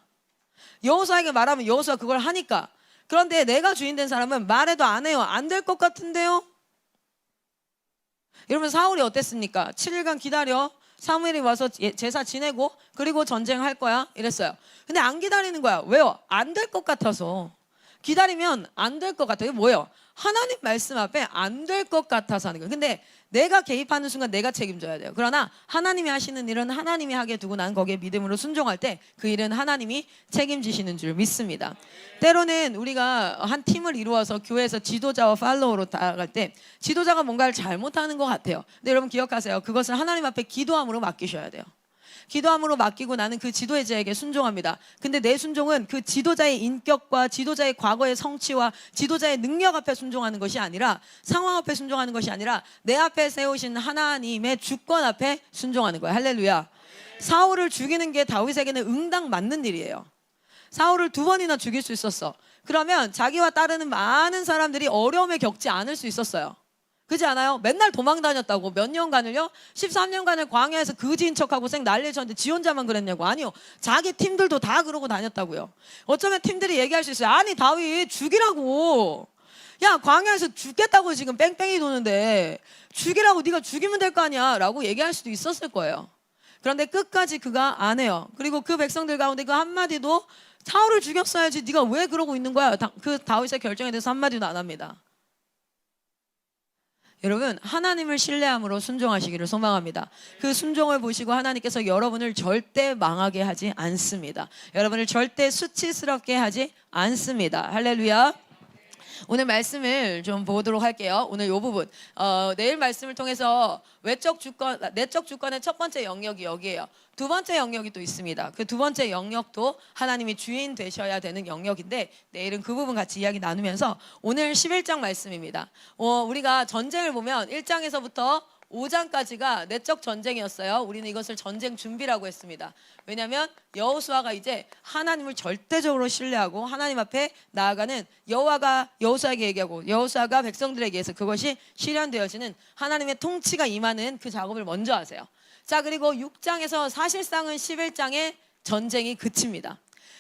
여호수아에게 말하면 여호수아가 그걸 하니까. 그런데 내가 주인 된 사람은 말해도 안 해요. 안 될 것 같은데요? 여러분, 사울이 어땠습니까? 7일간 기다려. 사무엘이 와서 제사 지내고 그리고 전쟁할 거야 이랬어요. 근데 안 기다리는 거야. 왜요? 안 될 것 같아서. 기다리면 안 될 것 같아요. 이게 뭐예요? 하나님 말씀 앞에 안 될 것 같아서 하는 거예요. 근데 내가 개입하는 순간 내가 책임져야 돼요. 그러나 하나님이 하시는 일은 하나님이 하게 두고 난 거기에 믿음으로 순종할 때 그 일은 하나님이 책임지시는 줄 믿습니다. 때로는 우리가 한 팀을 이루어서 교회에서 지도자와 팔로워로 나아갈 때 지도자가 뭔가를 잘못하는 것 같아요. 근데 여러분 기억하세요. 그것을 하나님 앞에 기도함으로 맡기셔야 돼요. 기도함으로 맡기고 나는 그 지도의 자에게 순종합니다. 근데 내 순종은 그 지도자의 인격과 지도자의 과거의 성취와 지도자의 능력 앞에 순종하는 것이 아니라, 상황 앞에 순종하는 것이 아니라 내 앞에 세우신 하나님의 주권 앞에 순종하는 거예요. 할렐루야. 사울을 죽이는 게 다윗에게는 응당 맞는 일이에요. 사울을 2번이나 죽일 수 있었어. 그러면 자기와 따르는 많은 사람들이 어려움에 겪지 않을 수 있었어요. 그렇지 않아요? 맨날 도망 다녔다고. 몇 년간을요? 13년간을 광야에서 거지인 척하고 생 난리를 쳤는데 지 혼자만 그랬냐고. 아니요, 자기 팀들도 다 그러고 다녔다고요. 어쩌면 팀들이 얘기할 수 있어요. 아니 다윗 죽이라고. 야, 광야에서 죽겠다고 지금 뺑뺑이 도는데 죽이라고, 네가 죽이면 될 거 아니야 라고 얘기할 수도 있었을 거예요. 그런데 끝까지 그가 안 해요. 그리고 그 백성들 가운데 그 한마디도 사울을 죽였어야지 네가 왜 그러고 있는 거야, 그 다윗의 결정에 대해서 한마디도 안 합니다. 여러분, 하나님을 신뢰함으로 순종하시기를 소망합니다. 그 순종을 보시고 하나님께서 여러분을 절대 망하게 하지 않습니다. 여러분을 절대 수치스럽게 하지 않습니다. 할렐루야. 오늘 말씀을 좀 보도록 할게요. 오늘 이 부분, 내일 말씀을 통해서 내적 주권의 첫 번째 영역이 여기에요. 두 번째 영역이 또 있습니다. 그 두 번째 영역도 하나님이 주인 되셔야 되는 영역인데, 내일은 그 부분 같이 이야기 나누면서 오늘 11장 말씀입니다. 우리가 전쟁을 보면 1장에서부터 5장까지가 내적 전쟁이었어요. 우리는 이것을 전쟁 준비라고 했습니다. 왜냐하면 여호수아가 이제 하나님을 절대적으로 신뢰하고 하나님 앞에 나아가는, 여호와가 여호수아에게 얘기하고 여호수아가 백성들에게 해서 그것이 실현되어지는 하나님의 통치가 임하는 그 작업을 먼저 하세요. 자, 그리고 6장에서 사실상은 11장의 전쟁이 그칩니다.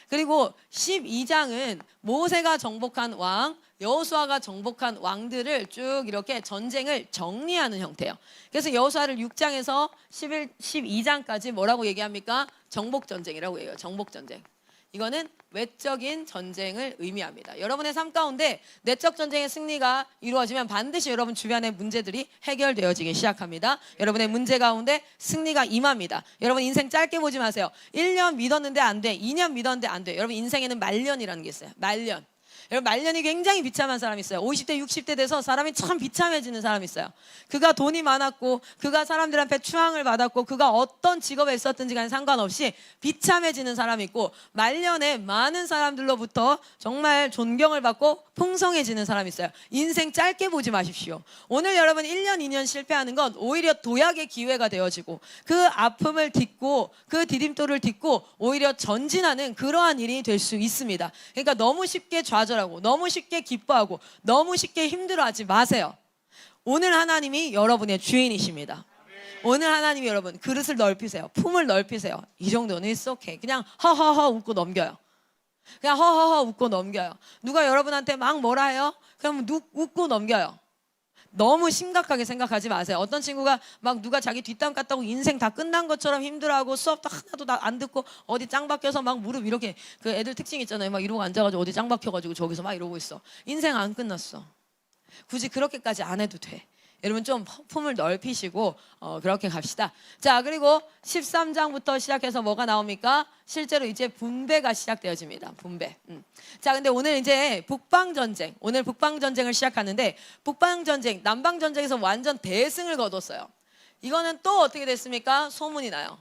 그리고 12장은 모세가 정복한 왕, 여호수아가 정복한 왕들을 쭉 이렇게 전쟁을 정리하는 형태예요. 그래서 여호수아를 6장에서 12장까지 뭐라고 얘기합니까? 정복전쟁이라고 얘기해요. 정복전쟁. 이거는 외적인 전쟁을 의미합니다. 여러분의 삶 가운데 내적 전쟁의 승리가 이루어지면 반드시 여러분 주변의 문제들이 해결되어지기 시작합니다. 여러분의 문제 가운데 승리가 임합니다. 여러분 인생 짧게 보지 마세요. 1년 믿었는데 안 돼. 2년 믿었는데 안 돼. 여러분 인생에는 말년이라는 게 있어요. 말년. 여러분 말년이 굉장히 비참한 사람이 있어요. 50대 60대 돼서 사람이 참 비참해지는 사람이 있어요. 그가 돈이 많았고 그가 사람들한테 추앙을 받았고 그가 어떤 직업에 있었든지 간에 상관없이 비참해지는 사람이 있고 말년에 많은 사람들로부터 정말 존경을 받고 풍성해지는 사람이 있어요. 인생 짧게 보지 마십시오. 오늘 여러분 1년 2년 실패하는 건 오히려 도약의 기회가 되어지고 그 아픔을 딛고 그 디딤돌을 딛고 오히려 전진하는 그러한 일이 될 수 있습니다. 그러니까 너무 쉽게 좌절하고 너무 쉽게 기뻐하고 너무 쉽게 힘들어하지 마세요. 오늘 하나님이 여러분의 주인이십니다. 오늘 하나님이 여러분 그릇을 넓히세요. 품을 넓히세요. 이 정도는 it's okay. 그냥 허허허 웃고 넘겨요. 그냥 허허허 웃고 넘겨요. 누가 여러분한테 막 뭐라 해요? 그럼 웃고 넘겨요. 너무 심각하게 생각하지 마세요. 어떤 친구가 막 누가 자기 뒷담 깠다고 인생 다 끝난 것처럼 힘들어하고 수업도 하나도 안 듣고 어디 짱 박혀서 막 무릎 이렇게 그 애들 특징 있잖아요. 막 이러고 앉아가지고 어디 짱 박혀가지고 저기서 막 이러고 있어. 인생 안 끝났어. 굳이 그렇게까지 안 해도 돼. 여러분 좀 품을 넓히시고 그렇게 갑시다. 자, 그리고 13장부터 시작해서 뭐가 나옵니까? 실제로 이제 분배가 시작되어집니다. 분배. 자, 근데 오늘 이제 북방전쟁, 오늘 북방전쟁을 시작하는데 북방전쟁, 남방전쟁에서 완전 대승을 거뒀어요. 이거는 또 어떻게 됐습니까? 소문이 나요.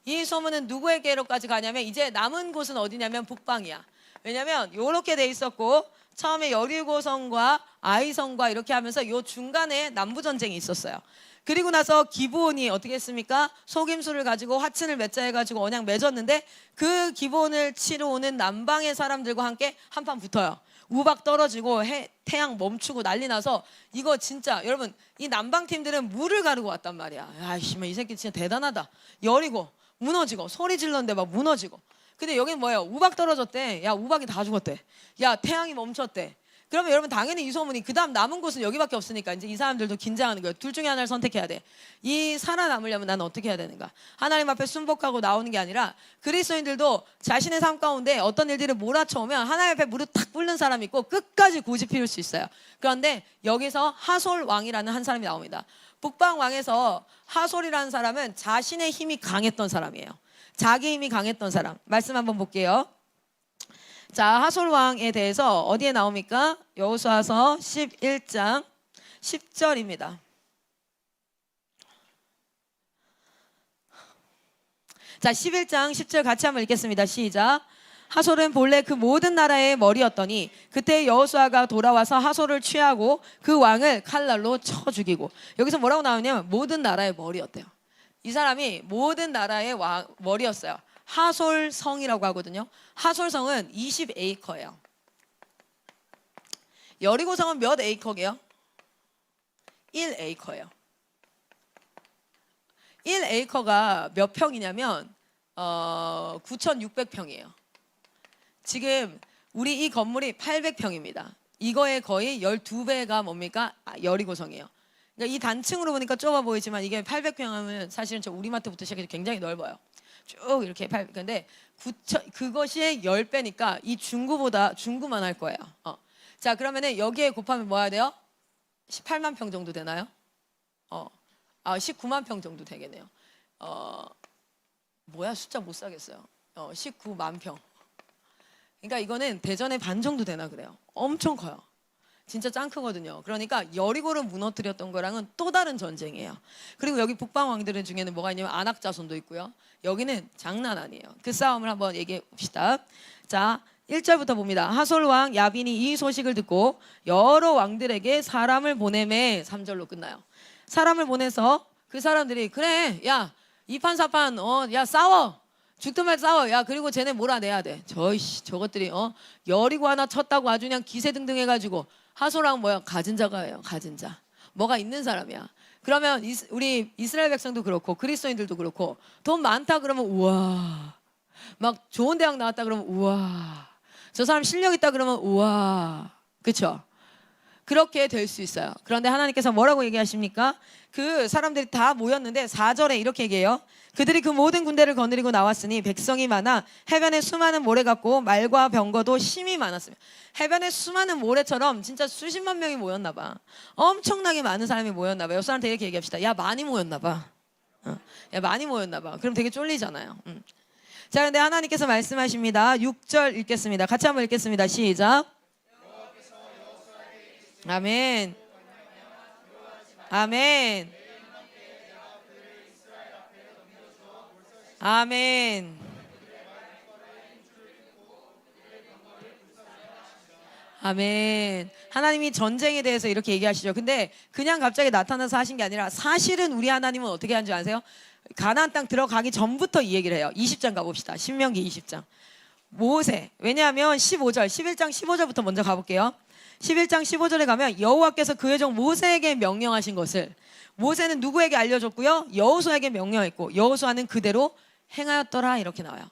이 소문은 누구에게로까지 가냐면 이제 남은 곳은 어디냐면 북방이야. 왜냐면 이렇게 돼 있었고 처음에 여리고성과 아이성과 이렇게 하면서 요 중간에 남부전쟁이 있었어요. 그리고 나서 기브온이 어떻게 했습니까? 속임수를 가지고 화친을 맺자 해가지고 언약 맺었는데 그 기브온을 치러 오는 남방의 사람들과 함께 한판 붙어요. 우박 떨어지고 태양 멈추고 난리 나서 이거 진짜 여러분 이 남방 팀들은 물을 가르고 왔단 말이야. 아이씨, 이 새끼 진짜 대단하다. 여리고 무너지고 소리 질렀는데 막 무너지고. 근데 여기는 뭐예요? 우박 떨어졌대. 야, 우박이 다 죽었대. 야, 태양이 멈췄대. 그러면 여러분 당연히 이 소문이 그 다음 남은 곳은 여기밖에 없으니까 이제 이 사람들도 긴장하는 거예요. 둘 중에 하나를 선택해야 돼. 이 살아남으려면 나는 어떻게 해야 되는가? 하나님 앞에 순복하고 나오는 게 아니라 그리스도인들도 자신의 삶 가운데 어떤 일들을 몰아쳐오면 하나님 앞에 무릎 탁 꿇는 사람이 있고 끝까지 고집 피울 수 있어요. 그런데 여기서 하솔 왕이라는 한 사람이 나옵니다. 북방 왕에서 하솔이라는 사람은 자신의 힘이 강했던 사람이에요. 자기 힘이 강했던 사람. 말씀 한번 볼게요. 자, 하솔 왕에 대해서 어디에 나옵니까? 여호수아서 11장 10절입니다. 자, 11장 10절 같이 한번 읽겠습니다. 시작. 하솔은 본래 그 모든 나라의 머리였더니 그때 여호수아가 돌아와서 하솔을 취하고 그 왕을 칼날로 쳐 죽이고. 여기서 뭐라고 나오냐면 모든 나라의 머리였대요. 이 사람이 모든 나라의 머리였어요. 하솔성이라고 하거든요. 하솔성은 20에이커예요. 여리고성은 몇 에이커게요? 1에이커예요. 1에이커가 몇 평이냐면 9,600평이에요. 지금 우리 이 건물이 800평입니다. 이거의 거의 12배가 뭡니까? 여리고성이에요. 그러니까 이 단층으로 보니까 좁아 보이지만 이게 800평 하면 사실은 저 우리마트부터 시작해서 굉장히 넓어요. 쭉 이렇게 근데 그것이 10배니까 이 중구보다 중구만 할 거예요. 자, 그러면은 여기에 곱하면 뭐 해야 돼요? 18만 평 정도 되나요? 19만 평 정도 되겠네요. 뭐야, 숫자 못 사겠어요. 19만 평. 그러니까 이거는 대전의 반 정도 되나 그래요. 엄청 커요. 진짜 짱 크거든요. 그러니까 여리고를 무너뜨렸던 거랑은 또 다른 전쟁이에요. 그리고 여기 북방 왕들 중에는 뭐가 있냐면 안악자손도 있고요. 여기는 장난 아니에요. 그 싸움을 한번 얘기해 봅시다. 자, 1절부터 봅니다. 하솔 왕 야빈이 이 소식을 듣고 여러 왕들에게 사람을 보내매 3절로 끝나요. 사람을 보내서 그 사람들이 그래, 야, 이판사판 야, 싸워. 죽든 말 싸워. 야, 그리고 쟤네 몰아내야 돼. 저것들이 여리고 하나 쳤다고 아주 그냥 기세등등 해가지고. 하솔왕 뭐야? 가진 자가예요. 가진 자. 뭐가 있는 사람이야. 그러면 우리 이스라엘 백성도 그렇고 그리스도인들도 그렇고 돈 많다 그러면 우와, 막 좋은 대학 나왔다 그러면 우와, 저 사람 실력 있다 그러면 우와, 그렇죠? 그렇게 될 수 있어요. 그런데 하나님께서 뭐라고 얘기하십니까? 그 사람들이 다 모였는데 4절에 이렇게 얘기해요. 그들이 그 모든 군대를 거느리고 나왔으니 백성이 많아 해변에 수많은 모래 같고 말과 병거도 심히 많았으며, 해변에 수많은 모래처럼 진짜 수십만 명이 모였나 봐. 엄청나게 많은 사람이 모였나 봐요. 사람한테 이렇게 얘기합시다. 야, 많이 모였나 봐. 야, 많이 모였나 봐. 그럼 되게 쫄리잖아요. 자, 근데 하나님께서 말씀하십니다. 6절 읽겠습니다. 같이 한번 읽겠습니다. 시작. 아멘. 아멘. 아멘. 아멘. 하나님이 전쟁에 대해서 이렇게 얘기하시죠. 근데 그냥 갑자기 나타나서 하신 게 아니라 사실은 우리 하나님은 어떻게 하는 줄 아세요? 가나안 땅 들어가기 전부터 이 얘기를 해요. 20장 가봅시다. 신명기 20장. 모세. 왜냐하면 15절, 11장 15절부터 먼저 가볼게요. 11장 15절에 가면 여호와께서 그의 종 모세에게 명령하신 것을 모세는 누구에게 알려줬고요? 여호수아에게 명령했고 여호수아는 그대로 행하였더라, 이렇게 나와요.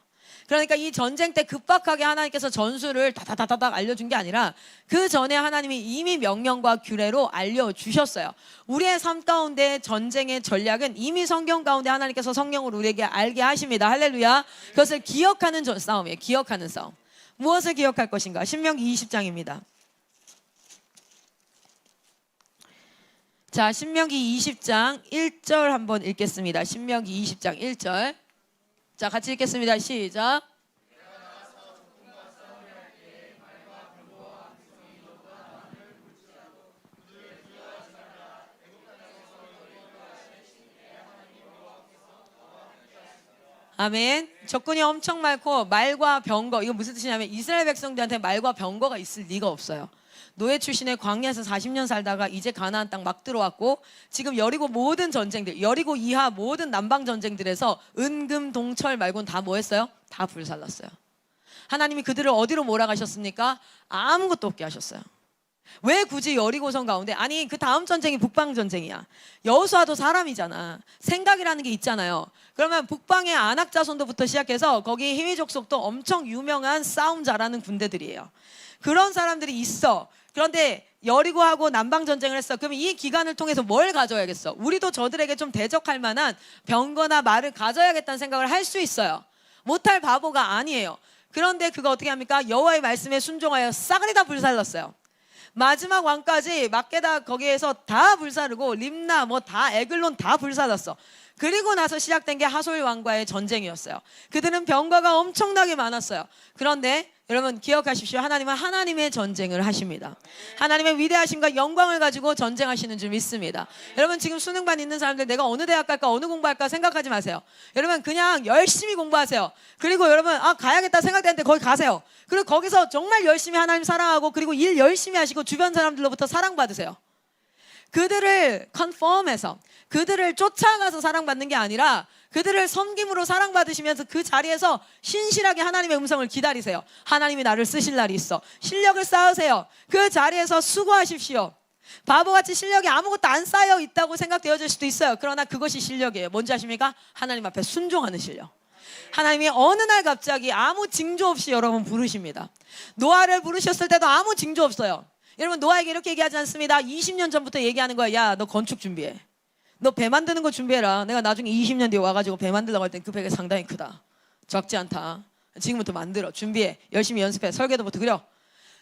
그러니까 이 전쟁 때 급박하게 하나님께서 전술을 다다다다닥 알려준 게 아니라 그 전에 하나님이 이미 명령과 규례로 알려주셨어요. 우리의 삶 가운데 전쟁의 전략은 이미 성경 가운데 하나님께서 성령으로 우리에게 알게 하십니다. 할렐루야. 그것을 기억하는 싸움이에요. 기억하는 싸움. 무엇을 기억할 것인가? 신명기 20장입니다. 자, 신명기 20장 1절 한번 읽겠습니다. 신명기 20장 1절. 자, 같이 읽겠습니다. 시작. 아멘. 적군이 엄청 많고 말과 병거, 이거 무슨 뜻이냐면 이스라엘 백성들한테 말과 병거가 있을 리가 없어요. 노예 출신의 광야에서 40년 살다가 이제 가나안 땅 막 들어왔고, 지금 여리고 모든 전쟁들, 여리고 이하 모든 남방 전쟁들에서 은금 동철 말고는 다 뭐 했어요? 다 불살랐어요. 하나님이 그들을 어디로 몰아가셨습니까? 아무것도 없게 하셨어요. 왜 굳이 여리고성 가운데? 아니, 그 다음 전쟁이 북방 전쟁이야. 여호수아도 사람이잖아. 생각이라는 게 있잖아요. 그러면 북방의 아낙 자손도부터 시작해서 거기 히위 족속도 엄청 유명한 싸움 잘하는 군대들이에요. 그런 사람들이 있어. 그런데 여리고하고 남방 전쟁을 했어. 그러면 이 기간을 통해서 뭘 가져야겠어? 우리도 저들에게 좀 대적할 만한 병거나 말을 가져야겠다는 생각을 할 수 있어요. 못할 바보가 아니에요. 그런데 그거 어떻게 합니까? 여호와의 말씀에 순종하여 싸그리 다 불살랐어요. 마지막 왕까지 막게다 거기에서 다 불사르고 림나 뭐 다 에글론 다 불사랐어. 그리고 나서 시작된 게 하솔 왕과의 전쟁이었어요. 그들은 병거가 엄청나게 많았어요. 그런데 여러분 기억하십시오. 하나님은 하나님의 전쟁을 하십니다. 하나님의 위대하심과 영광을 가지고 전쟁하시는 줄 믿습니다. 여러분 지금 수능반 있는 사람들 내가 어느 대학 갈까 어느 공부할까 생각하지 마세요. 여러분 그냥 열심히 공부하세요. 그리고 여러분 가야겠다 생각되는데 거기 가세요. 그리고 거기서 정말 열심히 하나님 사랑하고 그리고 일 열심히 하시고 주변 사람들로부터 사랑받으세요. 그들을 컨펌해서 그들을 쫓아가서 사랑받는 게 아니라 그들을 섬김으로 사랑받으시면서 그 자리에서 신실하게 하나님의 음성을 기다리세요. 하나님이 나를 쓰실 날이 있어. 실력을 쌓으세요. 그 자리에서 수고하십시오. 바보같이 실력이 아무것도 안 쌓여 있다고 생각되어질 수도 있어요. 그러나 그것이 실력이에요. 뭔지 아십니까? 하나님 앞에 순종하는 실력. 하나님이 어느 날 갑자기 아무 징조 없이 여러분 부르십니다. 노아를 부르셨을 때도 아무 징조 없어요. 여러분 노아에게 이렇게 얘기하지 않습니다. 20년 전부터 얘기하는 거야. 야, 너 건축 준비해. 너 배 만드는 거 준비해라. 내가 나중에 20년 뒤에 와가지고 배 만들려고 할 땐 그 배가 상당히 크다. 적지 않다. 지금부터 만들어. 준비해. 열심히 연습해. 설계도부터 그려.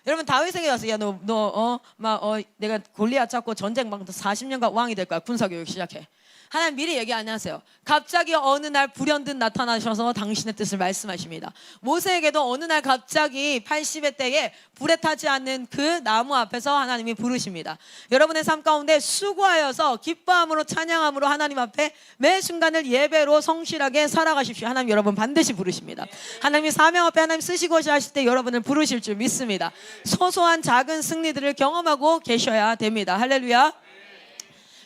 여러분 다윗에게 와서 야, 내가 골리앗 잡고 전쟁 막 40년간 왕이 될 거야. 군사교육 시작해. 하나님 미리 얘기 안 하세요. 갑자기 어느 날 불현듯 나타나셔서 당신의 뜻을 말씀하십니다. 모세에게도 어느 날 갑자기 80의 때에 불에 타지 않는 그 나무 앞에서 하나님이 부르십니다. 여러분의 삶 가운데 수고하여서 기뻐함으로 찬양함으로 하나님 앞에 매 순간을 예배로 성실하게 살아가십시오. 하나님 여러분 반드시 부르십니다. 하나님이 사명 앞에 하나님 쓰시고자 하실 때 여러분을 부르실 줄 믿습니다. 소소한 작은 승리들을 경험하고 계셔야 됩니다. 할렐루야.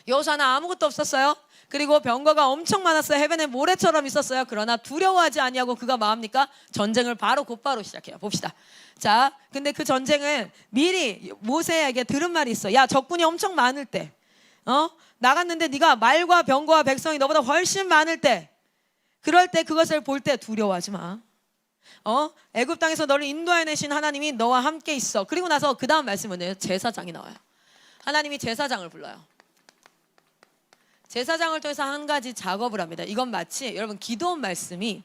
여호수아는 아무것도 없었어요. 그리고 병거가 엄청 많았어요. 해변에 모래처럼 있었어요. 그러나 두려워하지 아니하고 그가 뭐합니까? 전쟁을 곧바로 시작해요. 봅시다. 자, 근데 그 전쟁을 미리 모세에게 들은 말이 있어. 야, 적군이 엄청 많을 때 나갔는데 네가 말과 병거와 백성이 너보다 훨씬 많을 때, 그럴 때 그것을 볼 때 두려워하지 마. 애굽 땅에서 너를 인도해내신 하나님이 너와 함께 있어. 그리고 나서 그 다음 말씀은 제사장이 나와요. 하나님이 제사장을 불러요. 제사장을 통해서 한 가지 작업을 합니다. 이건 마치 여러분 기도원 말씀이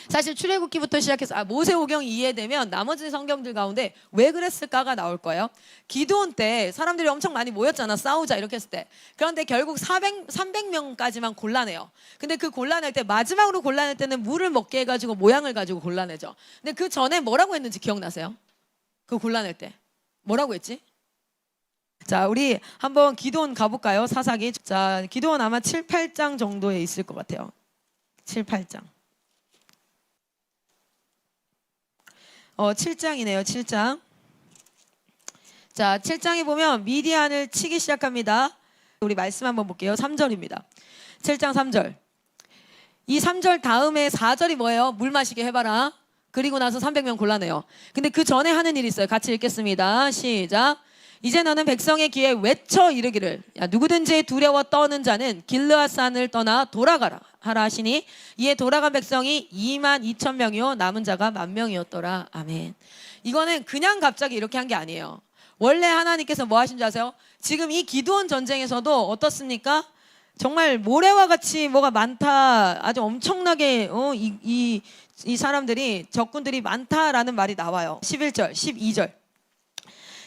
사실 출애굽기부터 시작해서 모세오경이 이해되면 나머지 성경들 가운데 왜 그랬을까가 나올 거예요. 기도원 때 사람들이 엄청 많이 모였잖아. 싸우자 이렇게 했을 때. 그런데 결국 300명까지만 골라내요. 근데 그 골라낼 때 마지막으로 골라낼 때는 물을 먹게 해가지고 모양을 가지고 골라내죠. 근데 그 전에 뭐라고 했는지 기억나세요? 그 골라낼 때 뭐라고 했지? 자, 우리 한번 기도원 가볼까요? 사사기. 자, 기도원 아마 7, 8장 정도에 있을 것 같아요. 7, 8장. 7장이네요. 7장. 자, 7장에 보면 미디안을 치기 시작합니다. 우리 말씀 한번 볼게요. 3절입니다. 7장 3절. 이 3절 다음에 4절이 뭐예요? 물 마시게 해봐라. 그리고 나서 300명 골라내요. 근데 그 전에 하는 일이 있어요. 같이 읽겠습니다. 시작. 이제 너는 백성의 귀에 외쳐 이르기를, 야, 누구든지 두려워 떠는 자는 길르앗산을 떠나 돌아가라 하라 하시니, 이에 돌아간 백성이 22,000명이요 남은 자가 10,000명이었더라. 아멘. 이거는 그냥 갑자기 이렇게 한 게 아니에요. 원래 하나님께서 뭐 하신 줄 아세요? 지금 이 기드온 전쟁에서도 어떻습니까? 정말 모래와 같이 뭐가 많다, 아주 엄청나게 이 사람들이, 적군들이 많다라는 말이 나와요. 11절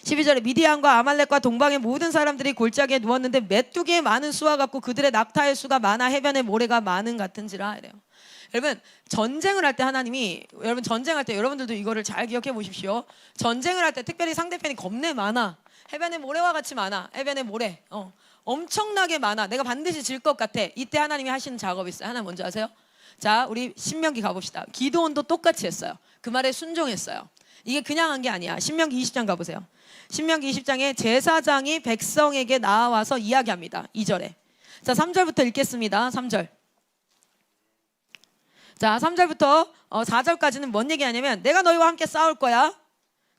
12절에 미디안과 아말렉과 동방의 모든 사람들이 골짜기에 누웠는데 메뚜기의 많은 수와 같고 그들의 낙타의 수가 많아 해변의 모래가 많은 같은지라. 이래요. 여러분, 전쟁을 할 때 하나님이, 여러분 전쟁할 때 여러분들도 이거를 잘 기억해 보십시오. 전쟁을 할 때 특별히 상대편이 겁내 많아. 해변의 모래와 같이 많아. 해변의 모래 엄청나게 많아. 내가 반드시 질 것 같아. 이때 하나님이 하시는 작업이 있어요. 하나 뭔지 아세요? 자, 우리 신명기 가봅시다. 기드온도 똑같이 했어요. 그 말에 순종했어요. 이게 그냥 한 게 아니야. 신명기 20장 가보세요. 신명기 20장에 제사장이 백성에게 나와서 이야기합니다. 2절에. 자, 3절부터 읽겠습니다. 3절. 자, 3절부터 4절까지는 뭔 얘기하냐면, 내가 너희와 함께 싸울 거야.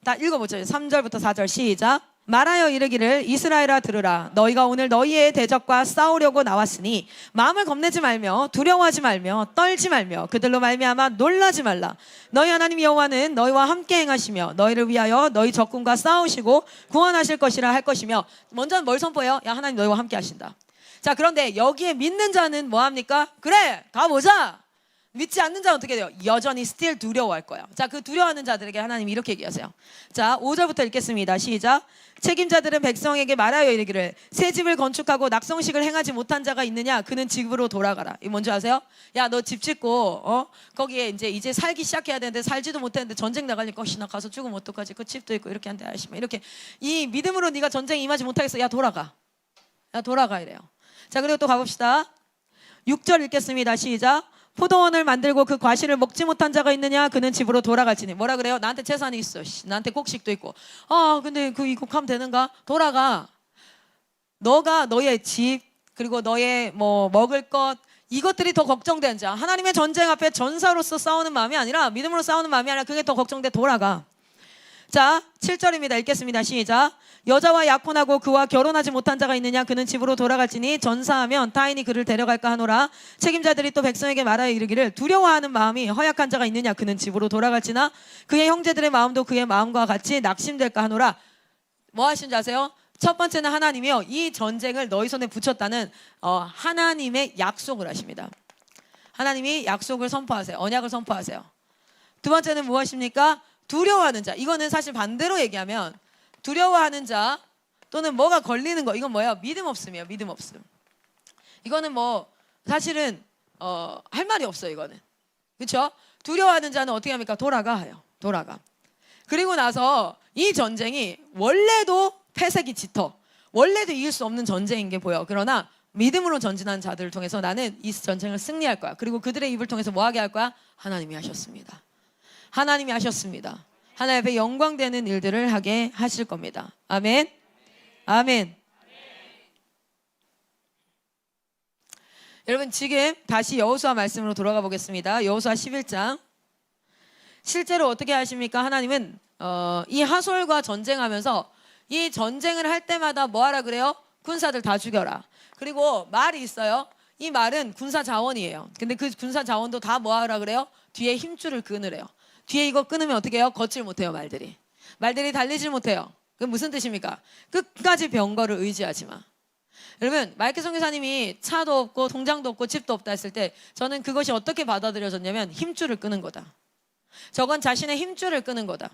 다 읽어보죠. 3절부터 4절 시작. 말하여 이르기를, 이스라엘아 들으라. 너희가 오늘 너희의 대적과 싸우려고 나왔으니 마음을 겁내지 말며 두려워하지 말며 떨지 말며 그들로 말미암아 놀라지 말라. 너희 하나님 여호와는 너희와 함께 행하시며 너희를 위하여 너희 적군과 싸우시고 구원하실 것이라 할 것이며. 먼저는 뭘 선포해요? 야, 하나님 너희와 함께 하신다. 자, 그런데 여기에 믿는 자는 뭐합니까? 그래, 가보자. 믿지 않는 자는 어떻게 돼요? 여전히 still 두려워할 거예요. 자, 그 두려워하는 자들에게 하나님이 이렇게 얘기하세요. 자, 5절부터 읽겠습니다. 시작. 책임자들은 백성에게 말하여 이르기를, 새 집을 건축하고 낙성식을 행하지 못한 자가 있느냐? 그는 집으로 돌아가라. 이거 뭔지 아세요? 야, 너 집 짓고 거기에 이제 살기 시작해야 되는데 살지도 못했는데 전쟁 나가니까 나 가서 죽으면 어떡하지? 그 집도 있고 이렇게 한데 이렇게 이 믿음으로 네가 전쟁에 임하지 못하겠어. 야, 돌아가. 야, 돌아가 이래요. 자, 그리고 또 가봅시다. 6절 읽겠습니다. 시작. 포도원을 만들고 그 과실을 먹지 못한 자가 있느냐? 그는 집으로 돌아갈지니. 뭐라 그래요? 나한테 재산이 있어. 나한테 곡식도 있고. 근데 이거 하면 되는가? 돌아가. 너가 너의 집, 그리고 너의 먹을 것, 이것들이 더 걱정되는 자. 하나님의 전쟁 앞에 전사로서 싸우는 마음이 아니라, 믿음으로 싸우는 마음이 아니라 그게 더 걱정돼. 돌아가. 자, 7절입니다. 읽겠습니다. 시작. 여자와 약혼하고 그와 결혼하지 못한 자가 있느냐? 그는 집으로 돌아갈지니 전사하면 타인이 그를 데려갈까 하노라. 책임자들이 또 백성에게 말하여 이르기를, 두려워하는 마음이 허약한 자가 있느냐? 그는 집으로 돌아갈지나 그의 형제들의 마음도 그의 마음과 같이 낙심될까 하노라. 뭐 하신지 아세요? 첫 번째는 하나님이요, 이 전쟁을 너희 손에 붙였다는 하나님의 약속을 하십니다. 하나님이 약속을 선포하세요. 언약을 선포하세요. 두 번째는 무엇입니까? 두려워하는 자. 이거는 사실 반대로 얘기하면 두려워하는 자 또는 뭐가 걸리는 거, 이건 뭐예요? 믿음 없음이에요. 믿음 없음. 이거는 사실은 할 말이 없어요. 이거는. 그렇죠? 두려워하는 자는 어떻게 합니까? 돌아가 해요. 돌아가. 그리고 나서 이 전쟁이 원래도 패색이 짙어. 원래도 이길 수 없는 전쟁인 게 보여. 그러나 믿음으로 전진하는 자들을 통해서 나는 이 전쟁을 승리할 거야. 그리고 그들의 입을 통해서 뭐 하게 할 거야? 하나님이 하셨습니다. 하나님이 하셨습니다. 하나님 앞에 영광되는 일들을 하게 하실 겁니다. 아멘. 아멘. 여러분, 지금 다시 여호수아 말씀으로 돌아가 보겠습니다. 여호수아 11장. 실제로 어떻게 하십니까? 하나님은 이 하솔과 전쟁하면서 이 전쟁을 할 때마다 뭐 하라 그래요? 군사들 다 죽여라. 그리고 말이 있어요. 이 말은 군사 자원이에요. 근데 그 군사 자원도 다 뭐 하라 그래요? 뒤에 힘줄을 끊으래요. 뒤에 이거 끊으면 어떻게 해요? 걷질 못해요, 말들이. 말들이 달리질 못해요. 그게 무슨 뜻입니까? 끝까지 병거를 의지하지 마. 여러분, 마이크 선교사님이 차도 없고 통장도 없고 집도 없다 했을 때 저는 그것이 어떻게 받아들여졌냐면 힘줄을 끄는 거다. 저건 자신의 힘줄을 끄는 거다.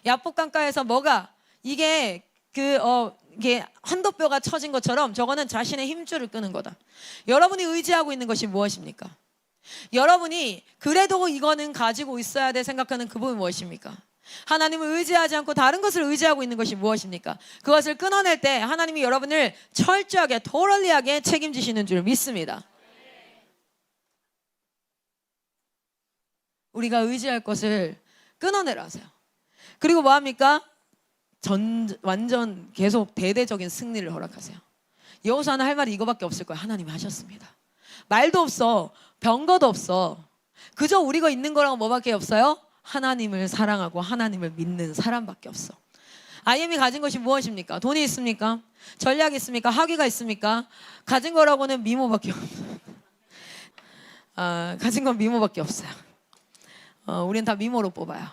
야복강가에서 뭐가 이게 이게 한도뼈가 처진 것처럼 저거는 자신의 힘줄을 끄는 거다. 여러분이 의지하고 있는 것이 무엇입니까? 여러분이 그래도 이거는 가지고 있어야 돼 생각하는 그 부분이 무엇입니까? 하나님을 의지하지 않고 다른 것을 의지하고 있는 것이 무엇입니까? 그것을 끊어낼 때 하나님이 여러분을 철저하게 토럴리하게 책임지시는 줄 믿습니다. 우리가 의지할 것을 끊어내라 하세요. 그리고 뭐합니까? 완전 계속 대대적인 승리를 허락하세요. 여호수아는 할 말이 이거밖에 없을 거예요. 하나님이 하셨습니다. 말도 없어. 병거도 없어. 그저 우리가 있는 거랑 뭐밖에 없어요? 하나님을 사랑하고 하나님을 믿는 사람밖에 없어. IM이 가진 것이 무엇입니까? 돈이 있습니까? 전략이 있습니까? 학위가 있습니까? 가진 거라고는 미모밖에 없어요. 가진 건 미모밖에 없어요. 우린 다 미모로 뽑아요.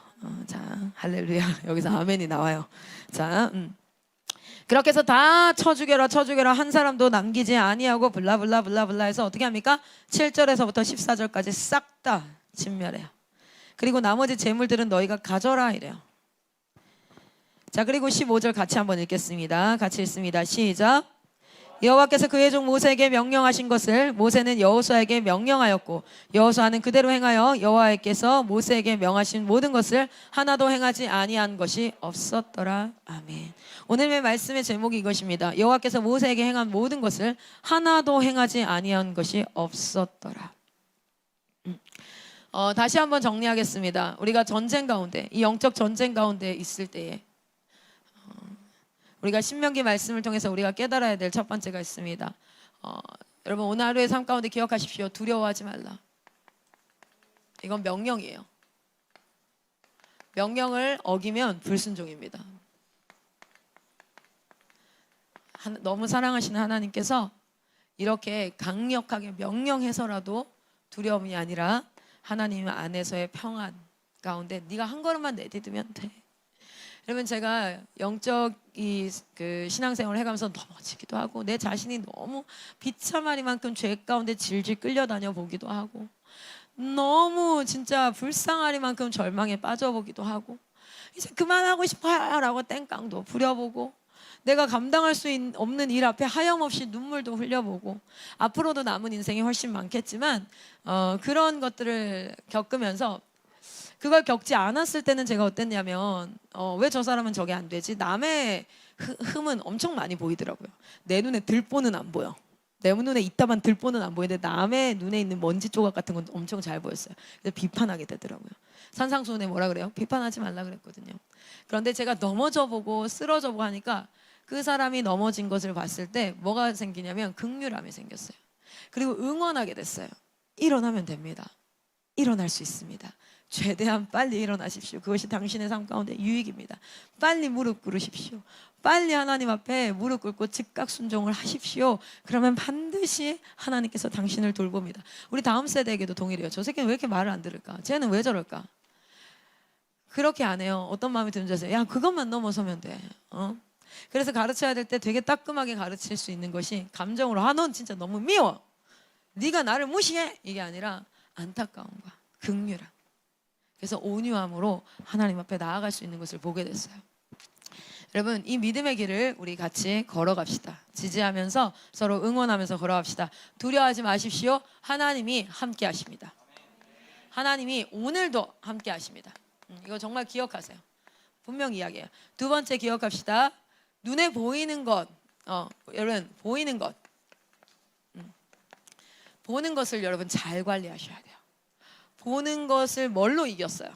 자, 할렐루야. 여기서 아멘이 나와요. 자, 그렇게 해서 다 쳐 죽여라 한 사람도 남기지 아니하고 블라블라 해서 어떻게 합니까? 7절에서부터 14절까지 싹 다 진멸해요. 그리고 나머지 재물들은 너희가 가져라 이래요. 자, 그리고 15절 같이 한번 읽겠습니다. 같이 읽습니다. 시작. 여호와께서 그의 종 모세에게 명령하신 것을 모세는 여호수아에게 명령하였고 여호수아는 그대로 행하여 여호와께서 모세에게 명하신 모든 것을 하나도 행하지 아니한 것이 없었더라. 아멘. 오늘의 말씀의 제목이 이것입니다. 여호와께서 모세에게 행한 모든 것을 하나도 행하지 아니한 것이 없었더라. 다시 한번 정리하겠습니다. 우리가 전쟁 가운데, 이 영적 전쟁 가운데 있을 때에 우리가 신명기 말씀을 통해서 우리가 깨달아야 될 첫 번째가 있습니다. 여러분, 오늘 하루의 삶 가운데 기억하십시오. 두려워하지 말라. 이건 명령이에요. 명령을 어기면 불순종입니다. 너무 사랑하시는 하나님께서 이렇게 강력하게 명령해서라도 두려움이 아니라 하나님 안에서의 평안 가운데 네가 한 걸음만 내디디면 돼. 여러분, 제가 영적 그 신앙생활을 해가면서 넘어지기도 하고 내 자신이 너무 비참하리만큼 죄 가운데 질질 끌려다녀 보기도 하고 너무 진짜 불쌍하리만큼 절망에 빠져보기도 하고 이제 그만하고 싶어요 라고 땡깡도 부려보고 내가 감당할 수 없는 일 앞에 하염없이 눈물도 흘려보고 앞으로도 남은 인생이 훨씬 많겠지만 그런 것들을 겪으면서 그걸 겪지 않았을 때는 제가 어땠냐면 왜 저 사람은 저게 안 되지? 남의 흠은 엄청 많이 보이더라고요. 내 눈에 들보는 안 보여. 내 눈에 이따만 들보는 안 보이는데 남의 눈에 있는 먼지 조각 같은 건 엄청 잘 보였어요. 그래서 비판하게 되더라고요. 산상수훈에 뭐라 그래요? 비판하지 말라 그랬거든요. 그런데 제가 넘어져 보고 쓰러져 보고 하니까 그 사람이 넘어진 것을 봤을 때 뭐가 생기냐면 긍휼함이 생겼어요. 그리고 응원하게 됐어요. 일어나면 됩니다. 일어날 수 있습니다. 최대한 빨리 일어나십시오. 그것이 당신의 삶 가운데 유익입니다. 빨리 무릎 꿇으십시오. 빨리 하나님 앞에 무릎 꿇고 즉각 순종을 하십시오. 그러면 반드시 하나님께서 당신을 돌봅니다. 우리 다음 세대에게도 동일해요. 저 새끼는 왜 이렇게 말을 안 들을까? 쟤는 왜 저럴까? 그렇게 안 해요. 어떤 마음이 드는지 아세요? 야, 그것만 넘어서면 돼. 그래서 가르쳐야 될 때 되게 따끔하게 가르칠 수 있는 것이 감정으로 넌 진짜 너무 미워. 네가 나를 무시해. 이게 아니라 안타까움과 긍휼함. 그래서 온유함으로 하나님 앞에 나아갈 수 있는 것을 보게 됐어요. 여러분, 이 믿음의 길을 우리 같이 걸어갑시다. 지지하면서 서로 응원하면서 걸어갑시다. 두려워하지 마십시오. 하나님이 함께 하십니다. 하나님이 오늘도 함께 하십니다. 이거 정말 기억하세요. 분명 이야기해요. 두 번째 기억합시다. 눈에 보이는 것, 여러분 보이는 것, 보는 것을 여러분 잘 관리하셔야 돼요. 보는 것을 뭘로 이겼어요?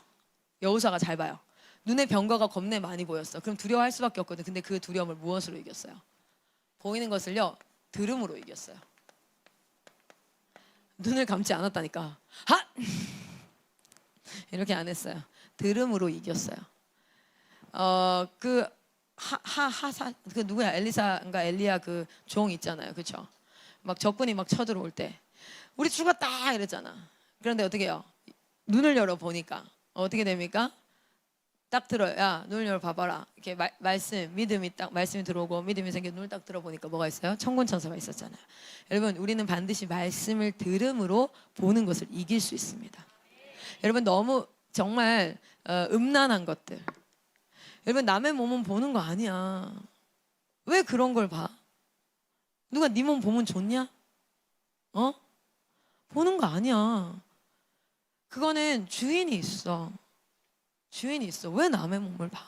여호수아가 잘 봐요. 눈에 병거가 겁내 많이 보였어. 그럼 두려워할 수밖에 없거든. 근데 그 두려움을 무엇으로 이겼어요? 보이는 것을요, 들음으로 이겼어요. 눈을 감지 않았다니까. 하! 이렇게 안 했어요. 들음으로 이겼어요. 그 하사 그 누구야 엘리사인가 엘리야 그 종 있잖아요, 그렇죠? 막 적군이 막 쳐들어올 때 우리 죽었다 이랬잖아. 그런데 어떻게 해요? 눈을 열어 보니까 어떻게 됩니까? 딱 들어요. 야, 눈을 열어 봐봐라. 이렇게 말씀, 믿음이 딱 말씀이 들어오고 믿음이 생겨 눈을 딱 들어보니까 뭐가 있어요? 천군 천사가 있었잖아요. 여러분, 우리는 반드시 말씀을 들음으로 보는 것을 이길 수 있습니다. 여러분, 너무 정말 음란한 것들. 여러분, 남의 몸은 보는 거 아니야. 왜 그런 걸 봐? 누가 네 몸 보면 좋냐? 보는 거 아니야. 그거는 주인이 있어. 주인이 있어. 왜 남의 몸을 봐?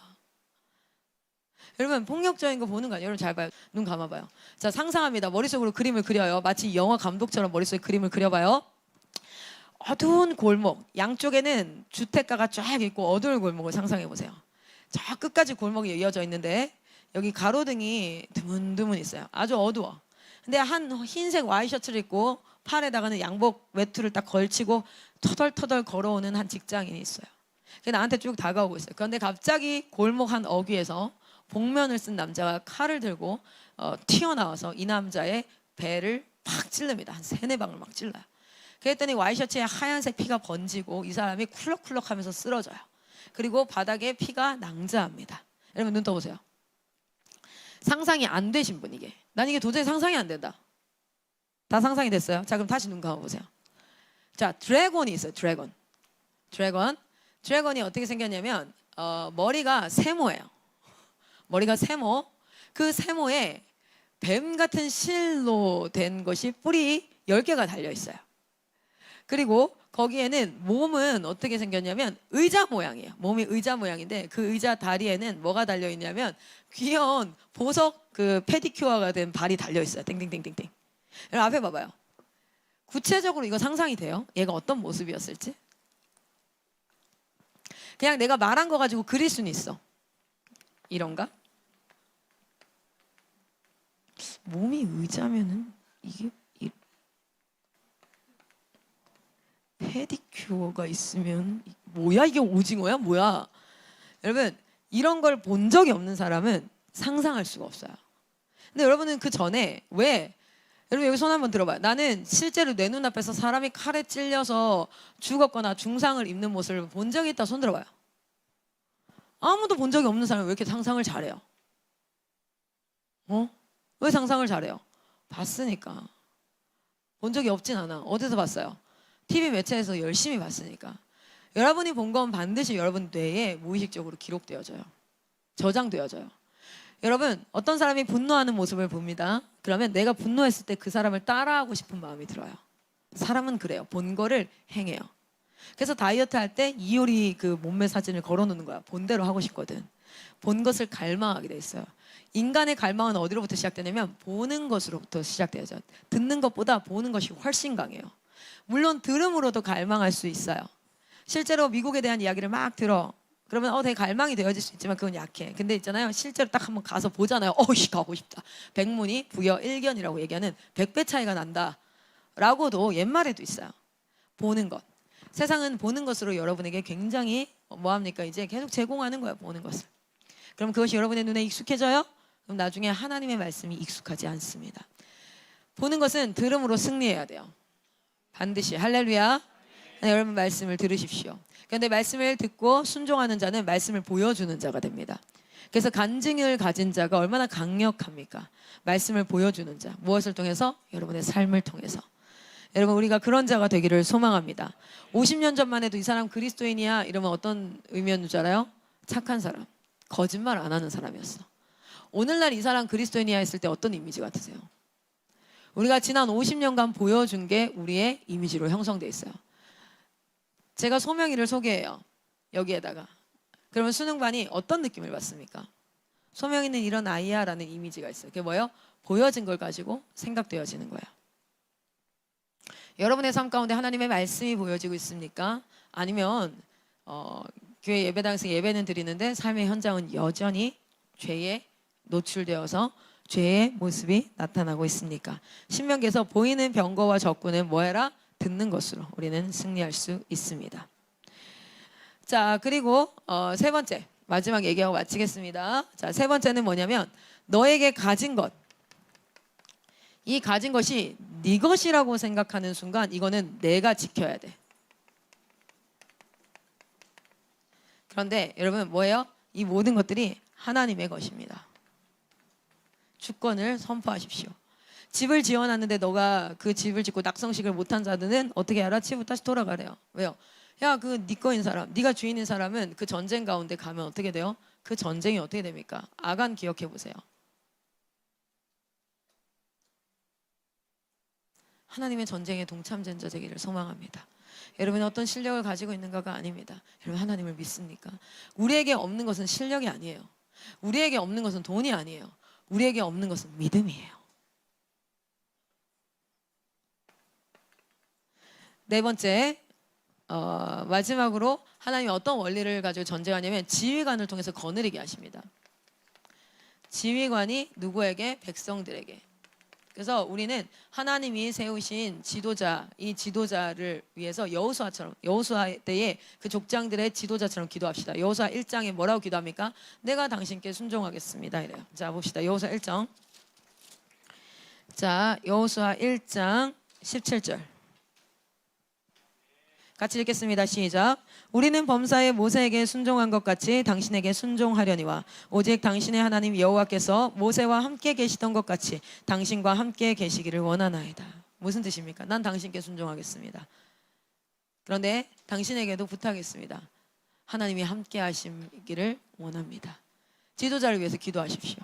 여러분, 폭력적인 거 보는 거 아니에요? 여러분 잘 봐요. 눈 감아봐요. 자, 상상합니다. 머릿속으로 그림을 그려요. 마치 영화 감독처럼 머릿속에 그림을 그려봐요. 어두운 골목, 양쪽에는 주택가가 쫙 있고 어두운 골목을 상상해 보세요. 저 끝까지 골목이 이어져 있는데 여기 가로등이 드문드문 있어요. 아주 어두워. 근데 한 흰색 와이셔츠를 입고 팔에다가는 양복 외투를 딱 걸치고 터덜터덜 걸어오는 한 직장인이 있어요. 그게 나한테 쭉 다가오고 있어요. 그런데 갑자기 골목 한 어귀에서 복면을 쓴 남자가 칼을 들고 튀어나와서 이 남자의 배를 팍 찔릅니다. 한 3-4방을 막 찔러요. 그랬더니 와이셔츠에 하얀색 피가 번지고 이 사람이 쿨럭쿨럭 하면서 쓰러져요. 그리고 바닥에 피가 낭자합니다. 여러분 눈 떠보세요. 상상이 안 되신 분 이게. 난 이게 도저히 상상이 안 된다. 다 상상이 됐어요? 자, 그럼 다시 눈 감아보세요. 자, 드래곤이 있어요. 드래곤이 어떻게 생겼냐면 머리가 세모예요. 머리가 세모. 그 세모에 뱀 같은 실로 된 것이 뿔이 10개가 달려 있어요. 그리고 거기에는 몸은 어떻게 생겼냐면 의자 모양이에요. 몸이 의자 모양인데 그 의자 다리에는 뭐가 달려 있냐면 귀여운 보석 그 페디큐어가 된 발이 달려 있어요. 땡땡땡땡땡. 여러분 앞에 봐봐요. 구체적으로 이거 상상이 돼요? 얘가 어떤 모습이었을지? 그냥 내가 말한 거 가지고 그릴 수는 있어. 이런가? 몸이 의자면은 이게 페디큐어가 있으면 뭐야 이게 오징어야 뭐야? 여러분 이런 걸 본 적이 없는 사람은 상상할 수가 없어요. 근데 여러분은 그 전에 왜 여러분 여기 손 한번 들어봐요. 나는 실제로 내 눈앞에서 사람이 칼에 찔려서 죽었거나 중상을 입는 모습을 본 적이 있다 손 들어봐요. 아무도 본 적이 없는 사람이 왜 이렇게 상상을 잘해요? 왜 상상을 잘해요? 봤으니까. 본 적이 없진 않아. 어디서 봤어요? TV 매체에서 열심히 봤으니까. 여러분이 본 건 반드시 여러분 뇌에 무의식적으로 기록되어져요. 저장되어져요. 여러분 어떤 사람이 분노하는 모습을 봅니다. 그러면 내가 분노했을 때 그 사람을 따라하고 싶은 마음이 들어요. 사람은 그래요. 본 거를 행해요. 그래서 다이어트 할 때 이효리 그 몸매 사진을 걸어놓는 거야. 본 대로 하고 싶거든. 본 것을 갈망하게 돼 있어요. 인간의 갈망은 어디로부터 시작되냐면 보는 것으로부터 시작되죠. 듣는 것보다 보는 것이 훨씬 강해요. 물론 들음으로도 갈망할 수 있어요. 실제로 미국에 대한 이야기를 막 들어. 그러면 되게 갈망이 되어질 수 있지만 그건 약해. 근데 있잖아요. 실제로 딱 한번 가서 보잖아요. 가고 싶다. 백문이 부여 일견이라고 얘기하는 100배 차이가 난다. 라고도 옛말에도 있어요. 보는 것. 세상은 보는 것으로 여러분에게 굉장히 뭐합니까? 이제 계속 제공하는 거예요. 보는 것을. 그럼 그것이 여러분의 눈에 익숙해져요? 그럼 나중에 하나님의 말씀이 익숙하지 않습니다. 보는 것은 들음으로 승리해야 돼요. 반드시. 할렐루야. 여러분 말씀을 들으십시오. 그런데 말씀을 듣고 순종하는 자는 말씀을 보여주는 자가 됩니다. 그래서 간증을 가진 자가 얼마나 강력합니까? 말씀을 보여주는 자. 무엇을 통해서? 여러분의 삶을 통해서. 여러분 우리가 그런 자가 되기를 소망합니다. 50년 전만 해도 이 사람 그리스도인이야 이러면 어떤 의미였는 줄 알아요? 착한 사람. 거짓말 안 하는 사람이었어. 오늘날 이 사람 그리스도인이야 했을 때 어떤 이미지 같으세요? 우리가 지난 50년간 보여준 게 우리의 이미지로 형성돼 있어요. 제가 소명이를 소개해요. 여기에다가. 그러면 수능반이 어떤 느낌을 받습니까? 소명이는 이런 아이야 라는 이미지가 있어요. 그게 뭐예요? 보여진 걸 가지고 생각되어지는 거예요. 여러분의 삶 가운데 하나님의 말씀이 보여지고 있습니까? 아니면 교회 예배당에서 예배는 드리는데 삶의 현장은 여전히 죄에 노출되어서 죄의 모습이 나타나고 있습니까? 신명기에서 보이는 병거와 적군은 뭐해라? 듣는 것으로 우리는 승리할 수 있습니다. 자, 그리고 세 번째 마지막 얘기하고 마치겠습니다. 자, 세 번째는 뭐냐면 너에게 가진 것. 이 가진 것이 네 것이라고 생각하는 순간 이거는 내가 지켜야 돼. 그런데 여러분 뭐예요? 이 모든 것들이 하나님의 것입니다. 주권을 선포하십시오. 집을 지어놨는데 너가 그 집을 짓고 낙성식을 못한 자들은 어떻게 알아? 집으로 다시 돌아가래요. 왜요? 야, 그 네 거인 사람, 네가 주인인 사람은 그 전쟁 가운데 가면 어떻게 돼요? 그 전쟁이 어떻게 됩니까? 아간 기억해 보세요. 하나님의 전쟁에 동참된 자 되기를 소망합니다. 여러분 어떤 실력을 가지고 있는가가 아닙니다. 여러분 하나님을 믿습니까? 우리에게 없는 것은 실력이 아니에요. 우리에게 없는 것은 돈이 아니에요. 우리에게 없는 것은 믿음이에요. 네 번째, 마지막으로 하나님이 어떤 원리를 가지고 전쟁하냐면 지휘관을 통해서 거느리게 하십니다. 지휘관이 누구에게? 백성들에게. 그래서 우리는 하나님이 세우신 지도자, 이 지도자를 위해서 여호수아처럼, 여호수아 때에 그 족장들의 지도자처럼 기도합시다. 여호수아 1장에 뭐라고 기도합니까? 내가 당신께 순종하겠습니다. 이래요. 자, 봅시다. 여호수아 1장. 자, 여호수아 1장 17절. 같이 읽겠습니다. 시작. 우리는 범사에 모세에게 순종한 것 같이 당신에게 순종하려니와 오직 당신의 하나님 여호와께서 모세와 함께 계시던 것 같이 당신과 함께 계시기를 원하나이다. 무슨 뜻입니까? 난 당신께 순종하겠습니다. 그런데 당신에게도 부탁했습니다. 하나님이 함께 하시기를 원합니다. 지도자를 위해서 기도하십시오.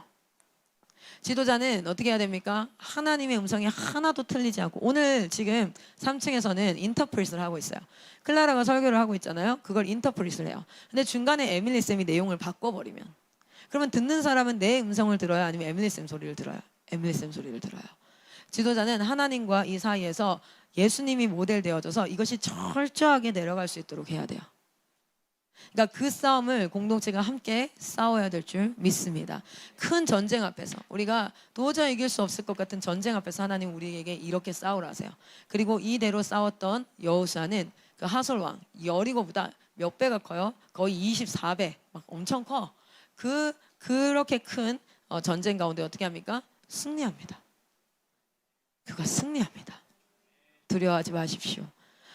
지도자는 어떻게 해야 됩니까? 하나님의 음성이 하나도 틀리지 않고, 오늘 지금 3층에서는 인터프릿을 하고 있어요. 클라라가 설교를 하고 있잖아요. 그걸 인터프릿을 해요. 근데 중간에 에밀리 쌤이 내용을 바꿔버리면, 그러면 듣는 사람은 내 음성을 들어요? 아니면 에밀리 쌤 소리를 들어요? 에밀리 쌤 소리를 들어요. 지도자는 하나님과 이 사이에서 예수님이 모델 되어져서 이것이 철저하게 내려갈 수 있도록 해야 돼요. 그러니까 그 싸움을 공동체가 함께 싸워야 될 줄 믿습니다. 큰 전쟁 앞에서, 우리가 도저히 이길 수 없을 것 같은 전쟁 앞에서 하나님 우리에게 이렇게 싸우라 하세요. 그리고 이대로 싸웠던 여호수아는 그 하솔 왕 여리고보다 몇 배가 커요? 거의 24배, 막 엄청 커. 그렇게 큰 전쟁 가운데 어떻게 합니까? 승리합니다. 그가 승리합니다. 두려워하지 마십시오.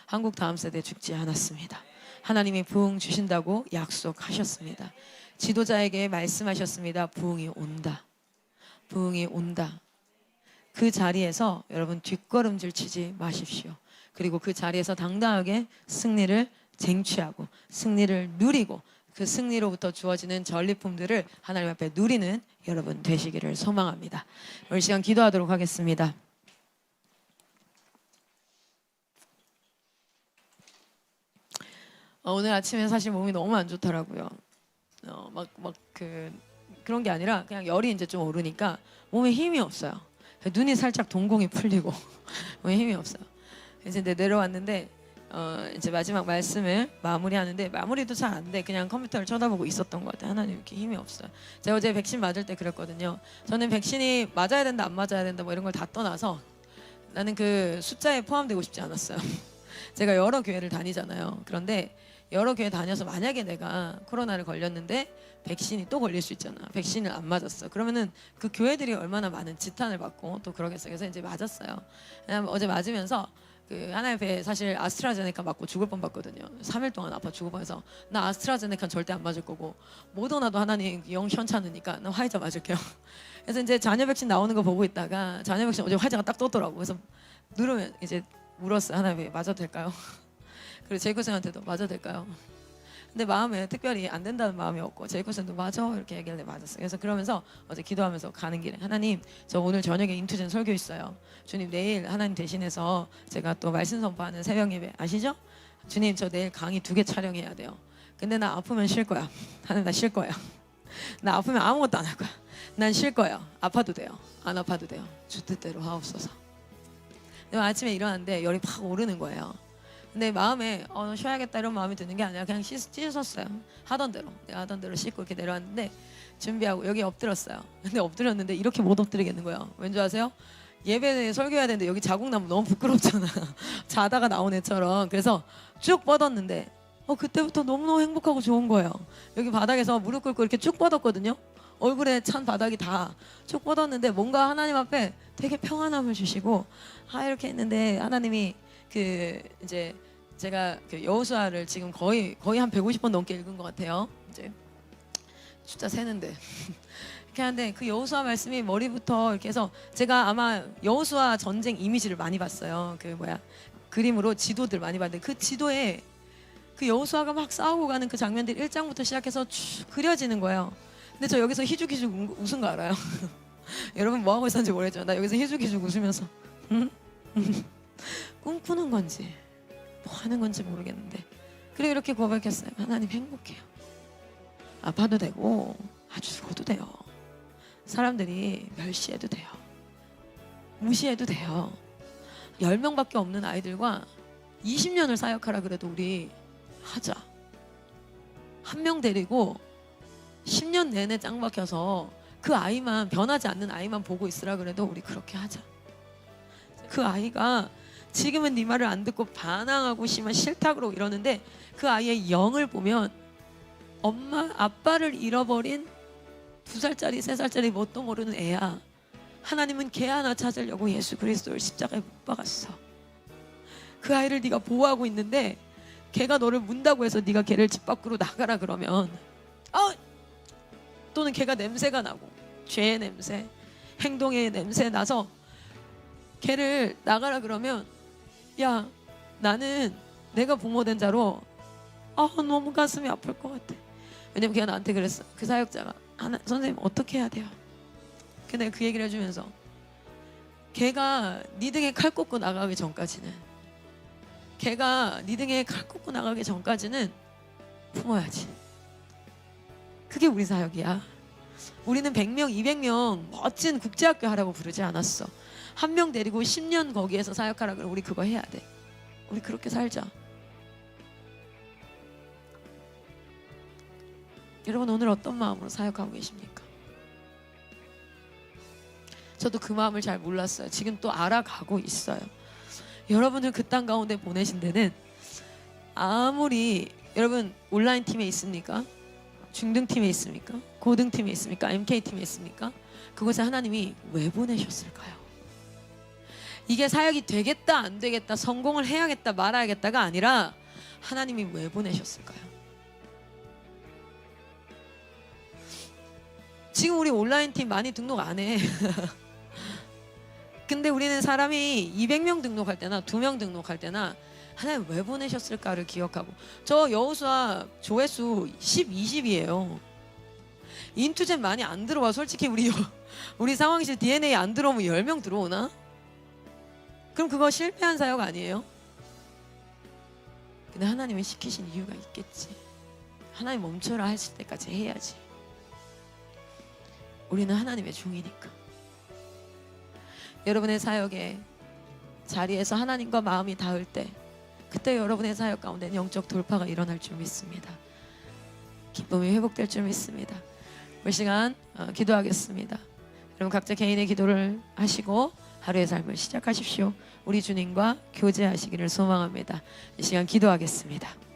한국 다음 세대 죽지 않았습니다. 하나님이 부흥 주신다고 약속하셨습니다. 지도자에게 말씀하셨습니다. 부흥이 온다. 부흥이 온다. 그 자리에서 여러분 뒷걸음질 치지 마십시오. 그리고 그 자리에서 당당하게 승리를 쟁취하고 승리를 누리고 그 승리로부터 주어지는 전리품들을 하나님 앞에 누리는 여러분 되시기를 소망합니다. 오늘 시간 기도하도록 하겠습니다. 오늘 아침에 사실 몸이 너무 안 좋더라고요. 그런 게 아니라 그냥 열이 이제 좀 오르니까 몸에 힘이 없어요. 눈이 살짝 동공이 풀리고 몸에 힘이 없어요. 이제 내려왔는데 이제 마지막 말씀을 마무리하는데 마무리도 잘 안 돼. 그냥 컴퓨터를 쳐다보고 있었던 것 같아요. 하나님 이렇게 힘이 없어요. 제가 어제 백신 맞을 때 그랬거든요. 저는 백신이 맞아야 된다 안 맞아야 된다 뭐 이런 걸 다 떠나서 나는 그 숫자에 포함되고 싶지 않았어요. 제가 여러 교회를 다니잖아요. 그런데 여러 교회 다녀서 만약에 내가 코로나를 걸렸는데 백신이 또 걸릴 수 있잖아. 백신을 안 맞았어. 그러면은 그 교회들이 얼마나 많은 지탄을 받고 또 그러겠어요. 그래서 이제 맞았어요. 왜냐면 어제 맞으면서 그 하나의 배 사실 아스트라제네카 맞고 죽을 뻔봤거든요. 3일 동안 아파 죽을 뻔해서 나 아스트라제네카 절대 안 맞을 거고 모더나도 하나님 영 현찮으니까 나 화이자 맞을게요. 그래서 이제 자녀 백신 나오는 거 보고 있다가 자녀 백신 어제 화이자가 딱 떴더라고. 그래서 누르면 이제 물었어요. 하나님 맞아도 될까요? 그리고 제이코쌤한테도 맞아도 될까요? 근데 마음에 특별히 안 된다는 마음이 없고 제이코쌤도 맞아 이렇게 얘기하길래 맞았어요. 그래서 그러면서 어제 기도하면서 가는 길에 하나님 저 오늘 저녁에 인투젠 설교 있어요. 주님 내일 하나님 대신해서 제가 또 말씀 선포하는 새벽 예배 아시죠? 주님 저 내일 강의 2개 촬영해야 돼요. 근데 나 아프면 쉴 거야. 하나님 나 쉴 거야. 나 아프면 아무것도 안 할 거야. 난 쉴 거예요. 아파도 돼요. 안 아파도 돼요. 주 뜻대로 하옵소서. 근데 아침에 일어났는데 열이 팍 오르는 거예요. 근데 마음에 쉬어야겠다 이런 마음이 드는 게 아니라 그냥 씻었어요. 하던 대로 내가 하던 대로 씻고 이렇게 내려왔는데 준비하고 여기 엎드렸어요. 근데 엎드렸는데 이렇게 못 엎드리겠는 거예요. 왠지 아세요? 예배에 설교해야 되는데 여기 자국 나면 너무 부끄럽잖아. 자다가 나온 애처럼. 그래서 쭉 뻗었는데 그때부터 너무너무 행복하고 좋은 거예요. 여기 바닥에서 무릎 꿇고 이렇게 쭉 뻗었거든요. 얼굴에 찬 바닥이 다 쭉 뻗었는데 뭔가 하나님 앞에 되게 평안함을 주시고 이렇게 했는데 하나님이 이제 제가 여호수아를 지금 거의 한 150번 넘게 읽은 것 같아요. 이제 숫자 세는데 이렇게 하는데 그 여호수아 말씀이 머리부터 이렇게 해서 제가 아마 여호수아 전쟁 이미지를 많이 봤어요. 그림으로 지도들 많이 봤는데 그 지도에 그 여호수아가 막 싸우고 가는 그 장면들이 1장부터 시작해서 쭉 그려지는 거예요. 근데 저 여기서 희죽희죽 웃은 거 알아요? 여러분 뭐 하고 있었는지 모르겠지만 나 여기서 희죽희죽 웃으면서 꿈꾸는 건지 뭐 하는 건지 모르겠는데 그리고 이렇게 고백했어요. 하나님 행복해요. 아파도 되고 죽어도 돼요. 사람들이 멸시해도 돼요. 무시해도 돼요. 10명밖에 없는 아이들과 20년을 사역하라 그래도 우리 하자. 한 명 데리고 10년 내내 짱 박혀서 그 아이만 변하지 않는 아이만 보고 있으라 그래도 우리 그렇게 하자. 그 아이가 지금은 네 말을 안 듣고 반항하고 심한 싫다 그러고 이러는데 그 아이의 영을 보면 엄마 아빠를 잃어버린 2살짜리 3살짜리 뭣도 모르는 애야. 하나님은 걔 하나 찾으려고 예수 그리스도를 십자가에 못 박았어. 그 아이를 네가 보호하고 있는데 걔가 너를 문다고 해서 네가 걔를 집 밖으로 나가라 그러면 또는 걔가 냄새가 나고 죄의 냄새, 행동의 냄새 나서 걔를 나가라 그러면 야 나는 내가 부모된 자로 너무 가슴이 아플 것 같아. 왜냐면 걔가 나한테 그랬어. 그 사역자가 선생님 어떻게 해야 돼요? 근데 그 얘기를 해주면서 걔가 네 등에 칼 꽂고 나가기 전까지는 걔가 네 등에 칼 꽂고 나가기 전까지는 품어야지. 그게 우리 사역이야. 우리는 100명, 200명 멋진 국제학교 하라고 부르지 않았어. 한 명 데리고 10년 거기에서 사역하라고 그래. 우리 그거 해야 돼. 우리 그렇게 살자. 여러분 오늘 어떤 마음으로 사역하고 계십니까? 저도 그 마음을 잘 몰랐어요. 지금 또 알아가고 있어요. 여러분을 그 땅 가운데 보내신 데는 아무리 여러분 온라인 팀에 있습니까? 중등팀에 있습니까? 고등팀에 있습니까? MK팀에 있습니까? 그곳에 하나님이 왜 보내셨을까요? 이게 사역이 되겠다 안 되겠다 성공을 해야겠다 말아야겠다가 아니라 하나님이 왜 보내셨을까요? 지금 우리 온라인 팀 많이 등록 안 해. 근데 우리는 사람이 200명 등록할 때나 2명 등록할 때나 하나님 왜 보내셨을까를 기억하고 저 여호수아 조회수 10, 20이에요. 인투젠 많이 안 들어와. 솔직히 우리 상황실 DNA 안 들어오면 10명 들어오나? 그럼 그거 실패한 사역 아니에요? 근데 하나님이 시키신 이유가 있겠지. 하나님 멈춰라 하실 때까지 해야지. 우리는 하나님의 종이니까. 여러분의 사역의 자리에서 하나님과 마음이 닿을 때 그때 여러분의 사역 가운데 영적 돌파가 일어날 줄 믿습니다. 기쁨이 회복될 줄 믿습니다. 이 시간 기도하겠습니다. 여러분 각자 개인의 기도를 하시고 하루의 삶을 시작하십시오. 우리 주님과 교제하시기를 소망합니다. 이 시간 기도하겠습니다.